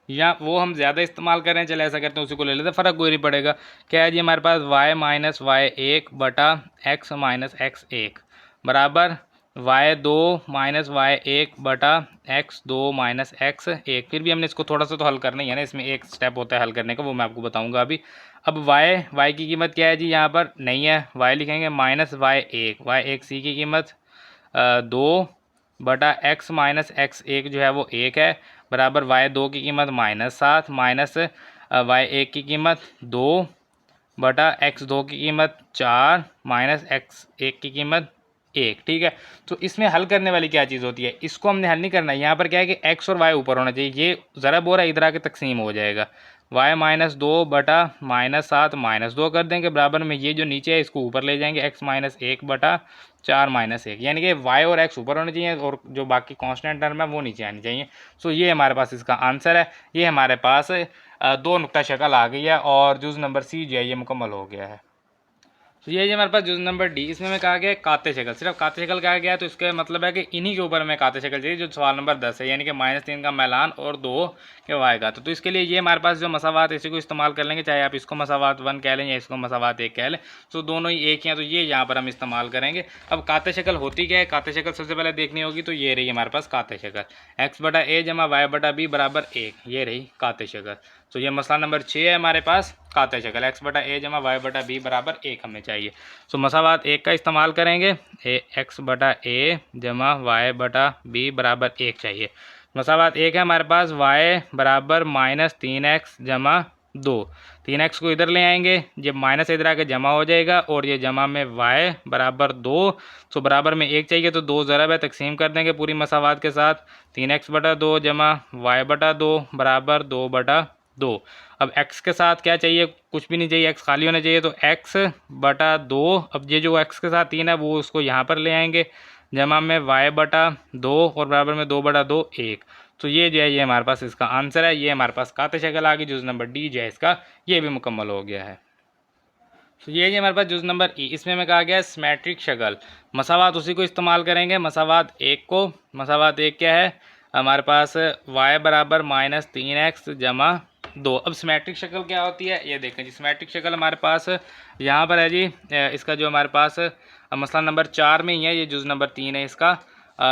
S1: या वो हम ज़्यादा इस्तेमाल करें, चले ऐसा करते हैं उसी को ले लेते हैं, फ़र्क कोई नहीं पड़ेगा। क्या है जी हमारे पास y माइनस y1 बटा x माइनस x1 बराबर y2 माइनस y1 बटा x2 माइनस x1। फिर भी हमने इसको थोड़ा सा तो हल करना ही है ना, इसमें एक स्टेप होता है हल करने का, वो मैं आपको बताऊंगा अभी। अब y की कीमत क्या है जी, यहाँ पर नहीं है, y लिखेंगे माइनस y1 सी की कीमत 2 बटा x माइनस x1 जो है वो 1 है, बराबर y2 की कीमत -7 माइनस y1 की कीमत 2 बटा x2 की कीमत 4 माइनस x1 की कीमत 1, ठीक है। तो इसमें हल करने वाली क्या चीज़ होती है, इसको हमने हल नहीं करना है। यहाँ पर क्या है कि x और y ऊपर होना चाहिए, ये ज़रब हो रहा है, इधर आके तकसीम हो जाएगा। y माइनस 2 बटा -7 -2 कर देंगे, बराबर में ये जो नीचे है इसको ऊपर ले जाएंगे, x माइनस 1 बटा 4 माइनस 1, यानी कि y और x ऊपर होने चाहिए और जो बाकी कांस्टेंट टर्म है वो नीचे आनी चाहिए। सो ये हमारे पास इसका आंसर है। ये हमारे पास दो नुक्ता शक्ल आ गई है और जुज़ नंबर सी जो है ये मुकम्मल हो गया है। तो ये हमारे पास जुज़ नंबर डी, इसमें मैं कहा गया काते शक्ल, सिर्फ काते शक्ल कहा गया है, तो इसका मतलब है कि इन्हीं के ऊपर हमें काते शक्ल चाहिए, जो सवाल नंबर 10 है, यानी कि -3 का मैलान और 2 के वाई का। तो इसके लिए ये हमारे पास जो मसावात इसी को इस्तेमाल कर लेंगे, चाहे आप इसको मसावात 1 कह लें या इसको मसावात 1 कह लें, तो दोनों ही एक ही हैं, तो ये यहाँ पर हम इस्तेमाल करेंगे। अब काते शक्ल होती क्या है, काते शक्ल सबसे पहले देखनी होगी, तो ये रही हमारे पास काते शक्ल, x बटा a जमा y बटा b बराबर 1, ये रही काते शक्ल। तो ये मसला नंबर 6 है हमारे पास, काते शक्ल x बटा a जमा y बटा b बराबर 1 हमें चाहिए। तो मसावात 1 का इस्तेमाल करेंगे, x बटा a जमा y बटा b बराबर 1 चाहिए। मसावात 1 है हमारे पास, y बराबर -3x जमा 2, 3x को इधर ले आएंगे, जब माइनस इधर आके जमा हो जाएगा और ये जमा में y बराबर 2, तो बराबर में 1 चाहिए, तो 2 ज़रब है, तकसीम कर देंगे पूरी मसावात के साथ, 3x बटा 2 जमा y बटा 2 बराबर 2 बटा 2। अब x के साथ क्या चाहिए, कुछ भी नहीं चाहिए, x खाली होना चाहिए, तो x बटा 2, अब ये जो x के साथ 3 है वो उसको यहाँ पर ले आएंगे, जमा में y बटा 2 और बराबर में 2 बटा 2 1। तो ये जो है ये हमारे पास इसका आंसर है। ये हमारे पास काते शक्ल आ गई, जुज़ नंबर डी जो है इसका ये भी मुकम्मल हो गया है। तो ये हमारे पास जुज़ नंबर ई, इसमें मैं कहा गया सिमेट्रिक शक्ल, मसावात उसी को इस्तेमाल करेंगे, मसावात 1 को, मसावात 1 क्या है, हमारे पास y बराबर -3x जमा 2। अब सिमेट्रिक शक्ल क्या होती है ये देखें जी। सिमेट्रिक शक्ल हमारे पास यहाँ पर है जी। इसका जो हमारे पास मसला नंबर 4 में ही है, ये जुज़ नंबर 3 है इसका।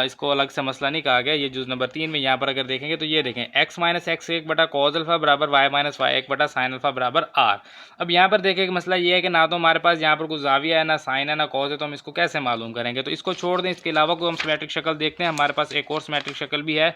S1: इसको अलग से मसला नहीं कहा गया, ये जुज़ नंबर 3 में। यहाँ पर अगर देखेंगे तो ये देखें x माइनस x1 बटा कॉज अल्फ़ा बराबर y माइनस y1 बटा साइन अल्फ़ा बराबर r। अब यहाँ पर देखें कि मसला ये है कि ना तो हमारे पास यहाँ पर कोई ज़ाविया है, ना साइन है, ना कॉज है, तो हम इसको कैसे मालूम करेंगे। तो इसको छोड़ दें, इसके अलावा कोई हम सिमेट्रिक शक्ल देखते हैं। हमारे पास एक और सिमेट्रिक शक्ल भी है,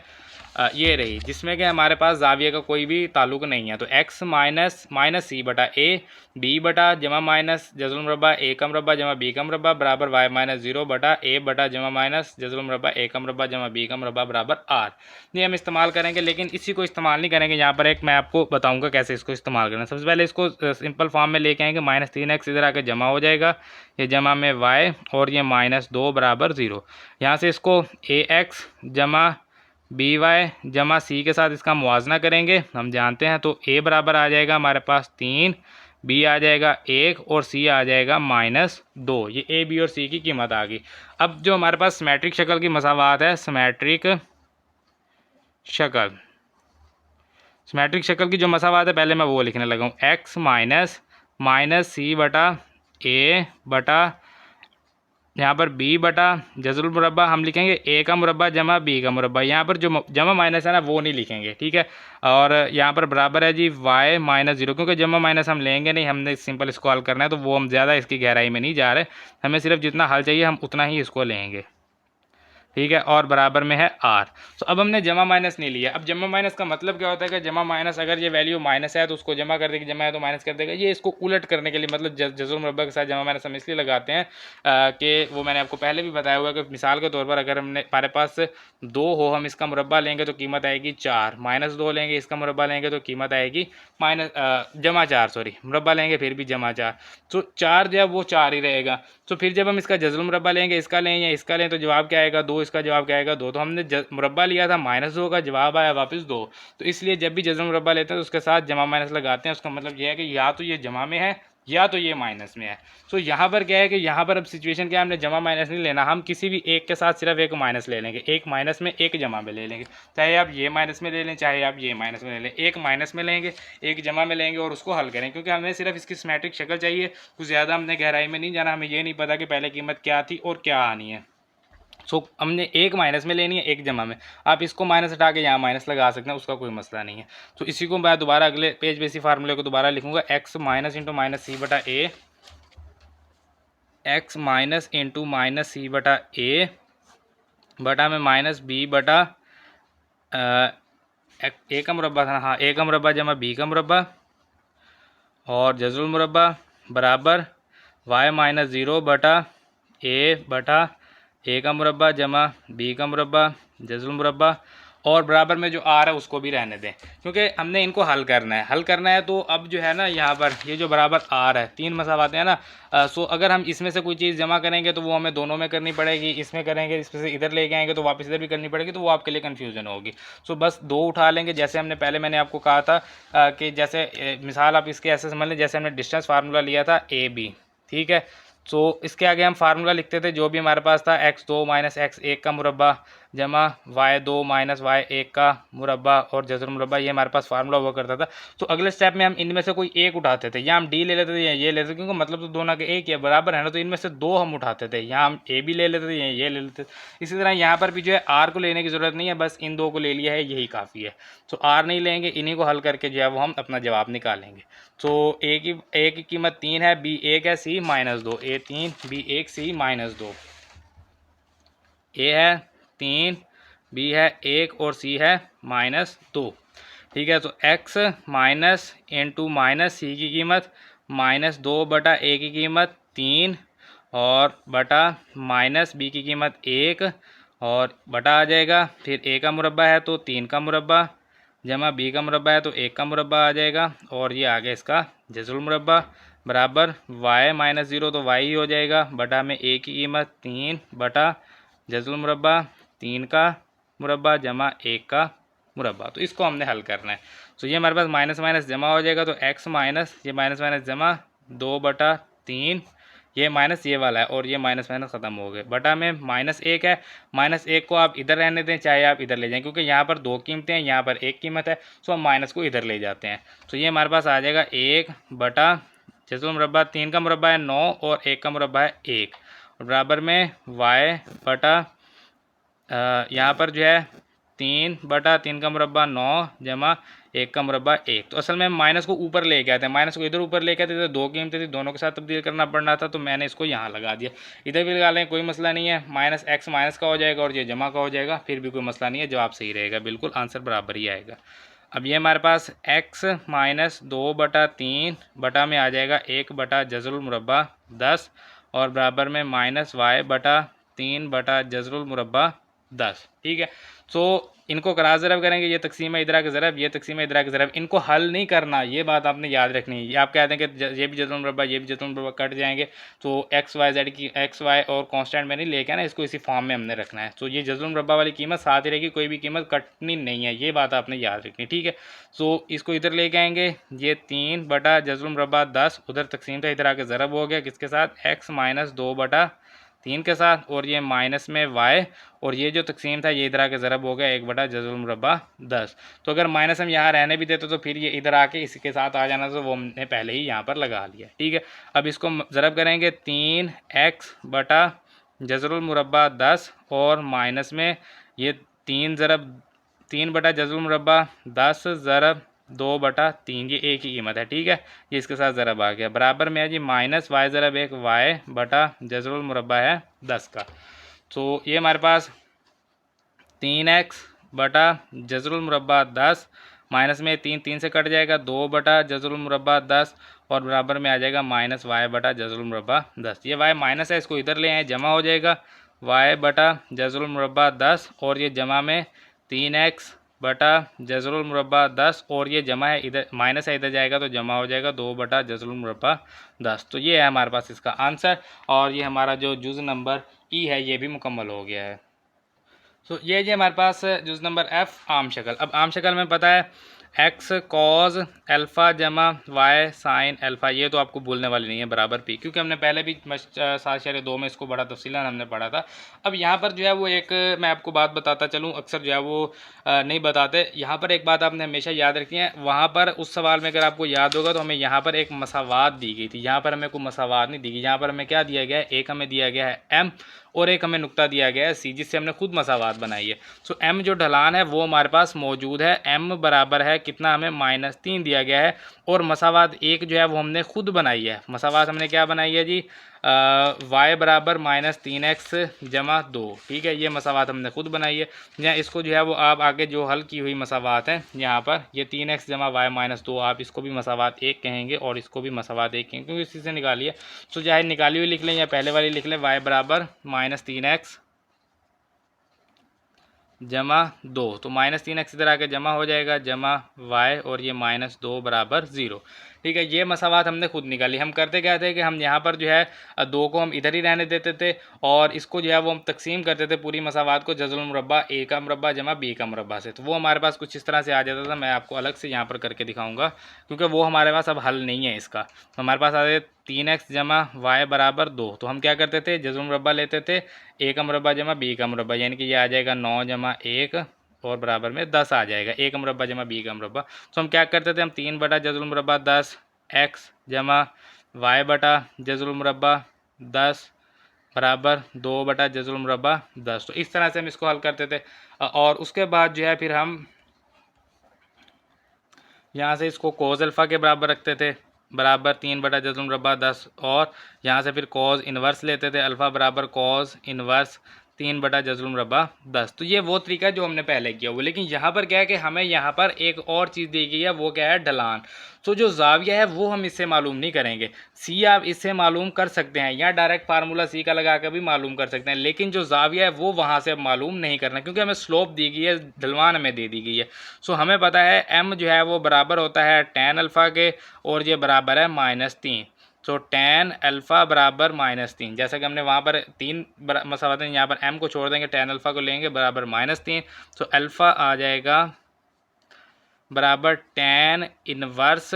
S1: ये रही, जिसमें कि हमारे पास ज़ाविये का कोई भी ताल्लुक नहीं है। तो x माइनस सी बटा a b बटा जमा माइनस जज़ुल मुरब्बा a का मुरब्बा जमा b का मुरब्बा बराबर y माइनस 0 बटा a बटा जमा माइनस जज़ुल मुरब्बा a का मुरब्बा जमा b का मुरब्बा बराबर r। ये हम इस्तेमाल करेंगे, लेकिन इसी को इस्तेमाल नहीं करेंगे। यहाँ पर एक मैं आपको बताऊँगा कैसे इसको इस्तेमाल करना। सबसे पहले इसको सिंपल फॉर्म में लेके आएंगे। -3x इधर आके जमा हो जाएगा, ये जमा में y और ये -2 बराबर 0। यहाँ से इसको ax जमा बी वाई जमा सी के साथ इसका मुवाजना करेंगे, हम जानते हैं। तो a बराबर आ जाएगा हमारे पास 3, b आ जाएगा 1 और c आ जाएगा -2। ये a b और c की कीमत आ गई। अब जो हमारे पास सिमेट्रिक शक्ल की मसावात है, सिमेट्रिक शक्ल की जो मसावात है, पहले मैं वो लिखने लगा हूँ। x माइनस सी बटा a बटा यहाँ पर b बटा जज़रुल मुरब्बा हम लिखेंगे a का मुरब्बा जमा b का मुरब्बा। यहाँ पर जो जमा माइनस है ना वो नहीं लिखेंगे, ठीक है। और यहाँ पर बराबर है जी y -0, क्योंकि जमा माइनस हम लेंगे नहीं, हमने सिंपल इसको हल करना है, तो वो हम ज़्यादा इसकी गहराई में नहीं जा रहे। हमें सिर्फ जितना हल चाहिए हम उतना ही इसको लेंगे, ठीक है। और बराबर में है r। तो अब हमने जमा माइनस नहीं लिया। अब जमा माइनस का मतलब क्या होता है कि जमा माइनस, अगर ये वैल्यू माइनस है तो उसको जमा कर देगी, जमा है तो माइनस कर देगा। ये इसको उलट करने के लिए, मतलब जज़ुल मुरब्बा के साथ जमा माइनस हम इसलिए लगाते हैं कि वो मैंने आपको पहले भी बताया हुआ कि मिसाल के तौर पर अगर हमारे पास 2 हो, हम इसका मुरब्बा लेंगे तो कीमत आएगी 4, -2 लेंगे इसका मुरब्बा लेंगे तो कीमत आएगी जमा 4, सॉरी मुरब्बा लेंगे फिर भी जमा 4। तो 4 जो है वो 4 ही रहेगा। तो फिर जब हम इसका जज़ुल मुरब्बा लेंगे, इसका लें या इसका लें, तो जवाब क्या आएगा 2, इसका जवाब क्या आएगा 2। तो हमने मुरब्बा लिया था -2 का, जवाब आया वापस 2। तो इसलिए जब भी जज़ुल मुरब्बा लेते हैं तो उसके साथ जमा माइनस लगाते हैं। उसका मतलब यह है कि या तो ये जमा में है या तो ये माइनस में है। तो यहाँ पर क्या है कि यहाँ पर अब सिचुएशन क्या है, हमने जमा माइनस नहीं लेना, हम किसी भी एक के साथ सिर्फ एक माइनस ले लेंगे, एक माइनस में एक जमा में ले लेंगे। चाहे आप ये माइनस में ले लें, चाहे आप ये माइनस में ले लें, एक माइनस में लेंगे एक जमा में लेंगे और उसको हल करें, क्योंकि हमें सिर्फ इसकी सिमेट्रिक शक्ल चाहिए। कुछ ज़्यादा हमने गहराई में नहीं जाना, हमें ये नहीं पता कि पहले कीमत क्या थी और क्या आनी है। सो हमने एक माइनस में लेनी है, एक जमा में। आप इसको माइनस हटा के यहाँ माइनस लगा सकते हैं, उसका कोई मसला नहीं है। तो इसी को मैं दोबारा अगले पेज पे इसी फार्मूले को दोबारा लिखूंगा। x minus into minus c बटा a, x minus into minus c बटा a बटा में माइनस b बटा a का मुरब्बा था, हाँ a का मुरब्बा जमा b का मुरब्बा और जज़रुल मुरब्बा बराबर y माइनस 0 बटा a बटा a का मुरब्बा जमा b का मुरब्बा जज़रुल मुरब्बा और बराबर में जो r है उसको भी रहने दें, क्योंकि हमने इनको हल करना है। तो अब जो है ना यहाँ पर ये जो बराबर r है, 3 मसावाते हैं ना। सो अगर हम इसमें से कोई चीज़ जमा करेंगे तो वो हमें दोनों में करनी पड़ेगी, इसमें करेंगे इसमें से इधर लेके आएंगे तो वापस इधर भी करनी पड़ेगी, तो वो आपके लिए कन्फ्यूज़न होगी। सो बस 2 उठा लेंगे। जैसे मैंने आपको कहा था कि जैसे मिसाल आप इसके ऐसे समझ लें, जैसे हमने डिस्टेंस फार्मूला लिया था AB, ठीक है। तो इसके आगे हम फार्मूला लिखते थे जो भी हमारे पास था, x2 माइनस x1 का मुरब्बा जमा y2 माइनस y1 का मुरब्बा और जज़र मुरब्बा, ये हमारे पास फार्मूला हुआ करता था। तो अगले स्टेप में हम इनमें से कोई एक उठाते थे, या हम डी ले लेते थे या ये लेते थे, क्योंकि मतलब तो दोनों के एक ही बराबर है ना। तो इनमें से 2 हम उठाते थे, यहाँ हम ए भी ले लेते थे या ये ले लेते थे। इसी तरह यहाँ पर भी जो है आर को लेने की ज़रूरत नहीं है, बस इन 2 को ले लिया है यही काफ़ी है। तो आर नहीं लेंगे, इन्हीं को हल करके जो है वो हम अपना जवाब निकालेंगे। तो ए की कीमत 3 है, बी 1 है, सी -2। ए 3 बी 1 सी -2। ए है 3, बी है 1 और सी है -2, ठीक है। तो x माइनस इंटू माइनस सी की कीमत -2 बटा ए की कीमत 3 और बटा माइनस बी की कीमत 1 और बटा आ जाएगा। फिर ए का मुरब्बा है तो 3 का मुरब्बा जमा बी का मुरब्बा है तो 1 का मुरब्बा आ जाएगा और ये आ गया इसका जज़रुल मुरब्बा बराबर y -0 तो y ही हो जाएगा बटा में ए की कीमत 3 बटा जज़रुल मुरब्बा 3 का मुरब्बा जमा 1 का मुरब्बा। तो इसको हमने हल करना है। तो ये हमारे पास माइनस माइनस जमा हो जाएगा, तो x माइनस ये माइनस माइनस जमा 2 बटा 3 ये माइनस ये वाला है और ये माइनस माइनस ख़त्म हो गए, बटा में -1 है, -1 को आप इधर रहने दें चाहे आप इधर ले जाएं, क्योंकि यहाँ पर 2 कीमतें हैं, यहाँ पर 1 कीमत है, सो हम माइनस को इधर ले जाते हैं। तो ये हमारे पास आ जाएगा 1 बटा जैसे मुरबा 3 का मुरबा है 9 और 1 का मुरबा है 1, बराबर में y बटा यहाँ पर जो है 3 बटा 3 का मुरबा 9 जमा 1 का मुरबा 1। तो असल में हम माइनस को ऊपर लेके आते हैं, माइनस को इधर ऊपर लेके आते थे, 2 कीमतें थी, दोनों के साथ तब्दील करना पड़ना था, तो मैंने इसको यहाँ लगा दिया। इधर भी लगा लें, कोई मसला नहीं है, -x माइनस का हो जाएगा और ये जमा का हो जाएगा, फिर भी कोई मसला नहीं है, जवाब सही रहेगा, बिल्कुल आंसर बराबर ही आएगा। अब ये हमारे पास x -2 बटा 3 बटा में आ जाएगा 1 बटा जज़रुल मुरबा 10 और बराबर में -y बटा 3 बटा जज़रुल मुरबा 10। ठीक है, तो इनको क्रास ज़रब करेंगे, ये तकसीम इदरा के ज़रब, ये तकसीम इदरा के ज़रब, इनको हल नहीं करना, ये बात आपने याद रखनी है। ये आप कहते हैं कि ये भी जज़रुल मुरबा ये भी जज़रुल मुरबा कट जाएंगे, तो एक्स वाई जेड की एक्स वाई और कांस्टेंट में नहीं लेके ना, इसको इसी फॉर्म में हमने रखना है। तो ये जज़रुल मुरबा वाली कीमत साथ ही रहेगी, कोई भी कीमत कटनी नहीं है, ये बात आपने याद रखनी। ठीक है, तो इसको इधर लेके आएंगे, ये 3 बटा जज़रुल मुरबा 10 उधर तकसीम था इधर आके ज़रब हो गया, किसके साथ x -2 बटा 3 के साथ, और ये माइनस में y, और ये जो तकसीम था ये इधर आके ज़रब हो गया 1 बटा जज़रुल मुरबा 10। तो अगर माइनस हम यहाँ रहने भी देते तो फिर ये इधर आके इसके साथ आ जाना, तो वो हमने पहले ही यहाँ पर लगा लिया। ठीक है, अब इसको ज़रब करेंगे 3x बटा जज़रुल मुरबा 10 और माइनस में ये 3 बटा जज़रुल मुरबा 10 ज़रब 2 बटा 3, ये एक ही कीमत है। ठीक है, ये इसके साथ ज़रब आ गया, बराबर में है जी -y ज़रब 1 y बटा जज़रुल मुरबा है 10 का। तो ये हमारे पास 3x बटा जज़रुल मुरबा 10 माइनस में 3 से कट जाएगा 2 बटा जज़रुल मुरबा 10 और बराबर में आ जाएगा -y बटा जज़रुल मुरबा 10। ये y माइनस है, इसको इधर ले आए, जमा हो जाएगा y बटा जज़रुल मुरबा 10 और ये जमा में 3x बटा जज़रुल मुरबा 10 और ये जमा है इधर माइनस है, इधर जाएगा तो जमा हो जाएगा 2 बटा जज़रुल मुरबा 10। तो ये है हमारे पास इसका आंसर, और ये हमारा जो जुज़ नंबर ई है ये भी मुकम्मल हो गया है। तो ये जी हमारे पास जुज़ नंबर एफ़ आम शक्ल। अब आम शक्ल में पता है एक्स कॉज अल्फ़ा जमा वाई साइन अल्फ़ा, ये तो आपको भूलने वाली नहीं है, बराबर पी, क्योंकि हमने पहले भी 7/2 में इसको बड़ा तफसीलन हमने पढ़ा था। अब यहाँ पर जो है वो एक मैं आपको बात बताता चलूँ, अक्सर जो है वो नहीं बताते। यहाँ पर एक बात आपने हमेशा याद रखनी है, वहाँ पर उस सवाल में अगर आपको याद होगा तो हमें यहाँ पर एक मसावात दी गई थी, यहाँ पर हमें कोई मसावात नहीं दी गई। यहाँ पर हमें क्या दिया गया है, एक हमें दिया गया है एम और एक हमें नुक्ता दिया गया है सी, जिससे हमने खुद मसावात बनाई है। सो एम जो ढलान है वो हमारे पास मौजूद है, एम बराबर है कितना, हमें -3 दिया गया है, और मसावात एक जो है वो हमने खुद बनाई है। मसावात हमने क्या बनाई है जी, y बराबर -3x जमा 2। ठीक है, ये मसावात हमने खुद बनाई है। या इसको जो है वो आप आगे जो हल की हुई मसावात हैं, यहाँ पर ये 3x जमा y -2, आप इसको भी मसावात एक कहेंगे और इसको भी मसावात एक कहेंगे, क्योंकि इसी से निकाली है। तो चाहे निकाली हुई लिख लें या पहले वाली लिख लें, y बराबर -3x जमा 2, तो -3x इधर आके जमा हो जाएगा जमा y और ये -2 बराबर 0। ठीक है, ये मसावात हमने खुद निकाली। हम करते क्या थे कि हम यहाँ पर जो है 2 को हम इधर ही रहने देते थे और इसको जो है वो हम तकसीम करते थे पूरी मसावात को जज़रुल मुरब्बा a का मुरब्बा जमा b का मुरब्बा से, तो वो हमारे पास कुछ इस तरह से आ जाता था। मैं आपको अलग से यहाँ पर करके दिखाऊँगा, क्योंकि वो हमारे पास अब हल नहीं है इसका। तो हमारे पास आ जाए 3x जमा y बराबर 2, तो हम क्या करते थे, जज़रुल मुरब्बा लेते थे a का मुरब्बा जमा b का मुरब्बा, यानी कि ये आ जाएगा 9 जमा 1 और बराबर में 10 आ जाएगा, a का मुरब्बा जमा b का मुरब्बा। तो हम क्या करते थे, हम 3 बटा जज़रुल मुरब्बा 10 x जमा y बटा जज़रुल मुरब्बा 10 बराबर 2 बटा जज़रुल मुरब्बा 10। तो इस तरह से हम इसको हल करते थे, और उसके बाद जो है फिर हम यहाँ से इसको कोज़ अल्फ़ा के बराबर रखते थे, बराबर 3 बटा जज़रुल मुरब्बा 10, और यहाँ से फिर कोज़ इन्वर्स लेते थे, अल्फ़ा बराबर कोज़ इन्वर्स 3 बटा जज़रुल मुरब्बा 10। तो ये वो तरीका है जो हमने पहले किया हुआ, लेकिन यहाँ पर क्या है कि हमें यहाँ पर एक और चीज़ दी गई है, वो क्या है, ढलान। तो जो ज़ाविया है वो हम इससे मालूम नहीं करेंगे, सी आप इससे मालूम कर सकते हैं या डायरेक्ट फार्मूला सी का लगा कर भी मालूम कर सकते हैं, लेकिन जो ज़ाविया है वो वहाँ से अब मालूम नहीं करना, क्योंकि हमें स्लोप दी गई है, ढलवान हमें दे दी गई है। सो हमें पता है एम जो है वो बराबर होता है tan अल्फ़ा के, और ये बराबर है -3। तो tan अल्फ़ा बराबर -3, जैसा कि हमने वहाँ पर 3 मसावत हैं, यहाँ पर m को छोड़ देंगे, tan अल्फ़ा को लेंगे बराबर -3, तो अल्फ़ा आ जाएगा बराबर tan इनवर्स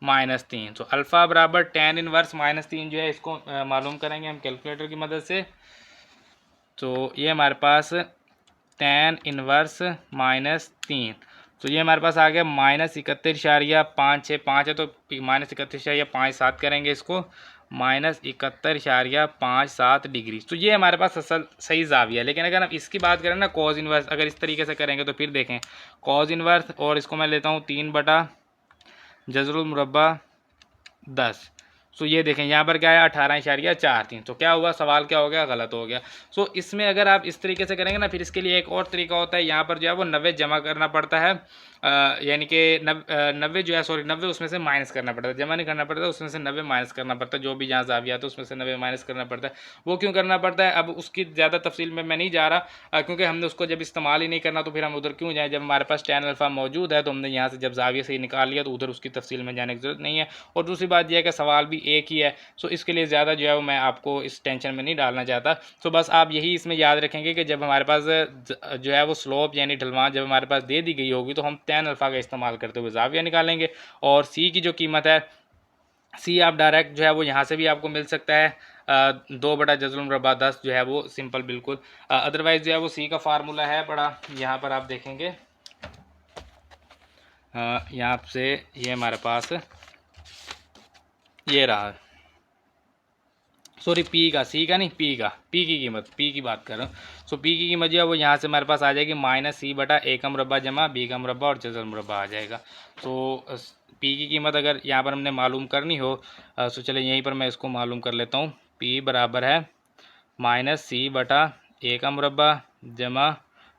S1: -3। तो अल्फ़ा बराबर tan इनवर्स -3 जो है इसको मालूम करेंगे हम कैलकुलेटर की मदद से। तो ये हमारे पास tan इनवर्स -3, तो ये हमारे पास आ गया -71.565 है, तो -31.57 करेंगे इसको, -71.57 डिग्री। तो ये हमारे पास असल सही ज़ाविया है। लेकिन अगर हम इसकी बात करें ना कॉज इनवर्स, अगर इस तरीके से करेंगे तो फिर देखें कॉज इनवर्स, और इसको मैं लेता हूँ 3/जज़रुल मुरब्बा 10। तो ये देखें यहाँ पर क्या है 18.43। तो क्या हुआ, सवाल क्या हो गया, गलत हो गया। सो इसमें अगर आप इस तरीके से करेंगे ना, फिर इसके लिए एक और तरीका होता है, यहाँ पर जो है वो 90 जमा करना पड़ता है, यानी कि 90 जो है, सॉरी 90 उसमें से माइनस करना पड़ता है, जमा नहीं करना पड़ता, उसमें से 90 माइनस करना पड़ता है, जो भी जहाँ ज़ाविया तो उसमें से 90 माइनस करना पड़ता है। वो क्यों करना पड़ता है, अब उसकी ज़्यादा तफसील में मैं नहीं जा रहा, क्योंकि हमने उसको जब इस्तेमाल ही नहीं करना तो फिर हम उधर क्यों जाएँ। जब हमारे पास tan अल्फ़ा मौजूद है तो हमने यहाँ से जब ज़ाविया से ही निकाल लिया, तो उधर उसकी तफसील में जाने की ज़रूरत नहीं है। और दूसरी बात यह है कि सवाल भी एक ही है, सो इसके लिए ज़्यादा जो है वो मैं आपको इस टेंशन में नहीं डालना चाहता। तो बस आप यही इसमें याद रखेंगे कि जब हमारे पास जो है वो स्लोप यानी ढलवान जब हमारे पास दे दी गई होगी, तो हम tan अल्फ़ा का इस्तेमाल करते हुए ज़ाविया निकालेंगे। और सी की जो कीमत है, सी आप डायरेक्ट जो है वो यहाँ से भी आपको मिल सकता है, 2/जज़रुल मुरब्बा 10 जो है वो सिंपल बिल्कुल। अदरवाइज़ जो है वो सी का फार्मूला है बड़ा, यहाँ पर आप देखेंगे, यहाँ से ये हमारे पास ये रहा, सॉरी पी का, सी का नहीं, पी का, पी की कीमत, पी की बात कर रहा हूँ। सो पी की कीमत जो है वो यहाँ से हमारे पास आ जाएगी -c/a का मुरब्बा जमा b का मुरब्बा और जज़र मुरब्बा आ जाएगा। तो पी की कीमत अगर यहाँ पर हमने मालूम करनी हो, तो चले यहीं पर मैं इसको मालूम कर लेता हूँ। पी बराबर है -c/a का मुरब्बा जमा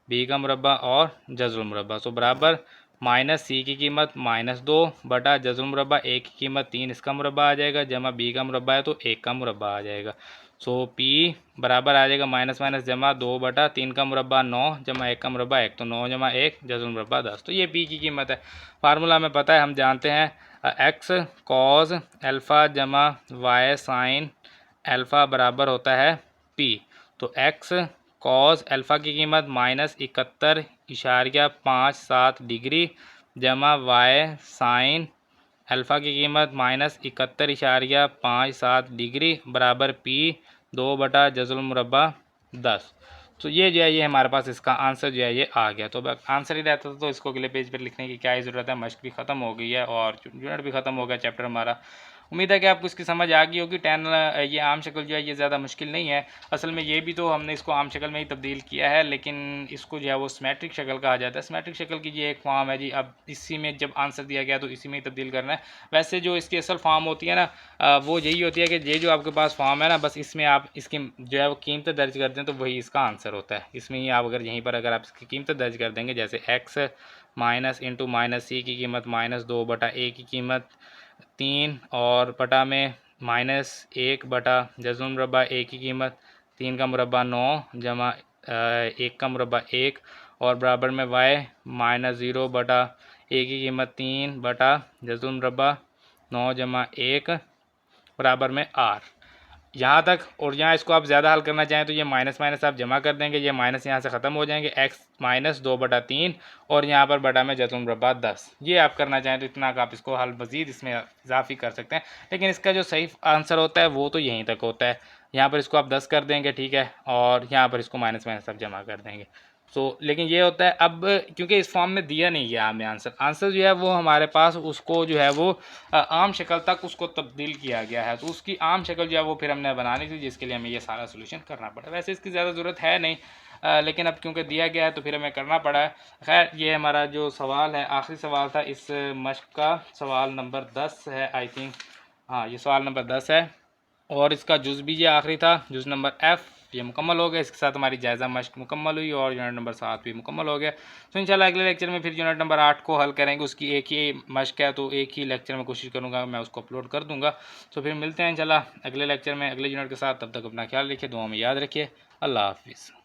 S1: b का मुरब्बा और जज़र मुरब्बा। सो बराबर -c की कीमत -2/जज़र मुरब्बा, a की कीमत 3 इसका मुरब्बा आ जाएगा, जमा b का मुरब्बा है तो 1 का मुरब्बा आ जाएगा। सो p बराबर आ जाएगा माइनस जमा 2/3 का मुरब्बा 9 जमा 1 का मुरब्बा 1, तो 9 जमा 1 जज़र मुरब्बा 10। तो ये p की कीमत है। फार्मूला हमें पता है, हम जानते हैं x कॉज अल्फ़ा जमा y साइन अल्फ़ा बराबर होता है p। तो x कॉस अल्फ़ा की कीमत -71.57 डिग्री जमा y साइन अल्फ़ा की कीमत -71.57 डिग्री बराबर p 2/जज़रुल मुरब्बा 10। तो ये जो है ये हमारे पास इसका आंसर जो है ये आ गया। तो आंसर ही रहता तो इसको अगले पेज पर लिखने की क्या ही ज़रूरत है, मश्क भी ख़त्म हो गई है और यूनिट भी ख़त्म हो गया चैप्टर हमारा। उम्मीद है कि आपको इसकी समझ आ गई होगी। tan ये आम शक्ल जो है ये ज़्यादा मुश्किल नहीं है, असल में ये भी तो हमने इसको आम शक्ल में ही तब्दील किया है, लेकिन इसको जो है वो सिमेट्रिक शक्ल कहा जाता है। सिमेट्रिक शक्ल की ये एक फॉर्म है जी, अब इसी में जब आंसर दिया गया तो इसी में ही तब्दील करना है। वैसे जो इसकी असल फॉर्म होती है ना, वो यही होती है कि ये जो आपके पास फॉर्म है ना, बस इसमें आप इसकी जो है वो कीमतें दर्ज कर दें तो वही इसका आंसर होता है। इसमें ही आप अगर यहीं पर अगर आप इसकी कीमतें दर्ज कर देंगे, जैसे x -इंटू -c की कीमत -2/a की कीमत 3 और बटा में -1/जज़रुल मुरब्बा a की कीमत 3 का मुरब्बा 9 जमा 1 का मुरब्बा 1 और बराबर में y -0/a की कीमत 3/जज़रुल मुरब्बा 9 जमा 1 बराबर में r। यहाँ तक, और यहाँ इसको आप ज़्यादा हल करना चाहें तो ये माइनस माइनस आप जमा कर देंगे, ये माइनस यहाँ से ख़त्म हो जाएंगे, x -2/3 और यहाँ पर बटा में जज़रुल मुरब्बा 10। ये आप करना चाहें तो इतना आप इसको हल मज़ीद इसमें इजाफी कर सकते हैं, लेकिन इसका जो सही आंसर होता है वो तो यहीं तक होता है। यहाँ पर इसको आप 10 कर देंगे, ठीक है, और यहाँ पर इसको माइनस माइनस आप जमा कर देंगे। लेकिन ये होता है, अब क्योंकि इस फॉर्म में दिया नहीं गया हमें आंसर जो है वो हमारे पास उसको जो है वो आम शक्ल तक उसको तब्दील किया गया है, तो उसकी आम शक्ल जो है वो फिर हमने बनानी थी, जिसके लिए हमें ये सारा सोल्यूशन करना पड़ा। वैसे इसकी ज़्यादा ज़रूरत है नहीं, लेकिन अब क्योंकि दिया गया है तो फिर हमें करना पड़ा है। खैर, ये हमारा जो सवाल है आखिरी सवाल था इस मश्क का, सवाल नंबर 10 है आई थिंक, हाँ ये सवाल नंबर 10 है और इसका जुज़ भी ये आखिरी था, जुज़ नंबर F ये मुकम्मल हो गया। इसके साथ हमारी जायज़ा मश्क मुकम्मल हुई और यूनिट नंबर 7 भी मुकम्मल हो गया। तो इंशाल्लाह अगले लेक्चर में फिर यूनिट नंबर 8 को हल करेंगे। उसकी एक ही मश्क है तो एक ही लेक्चर में कोशिश करूँगा मैं उसको अपलोड कर दूँगा। तो फिर मिलते हैं इंशाल्लाह अगले लेक्चर में अगले यूनिट के साथ। तब तक अपना ख्याल रखिए, दुआ में याद रखिए। अल्लाह हाफिज़।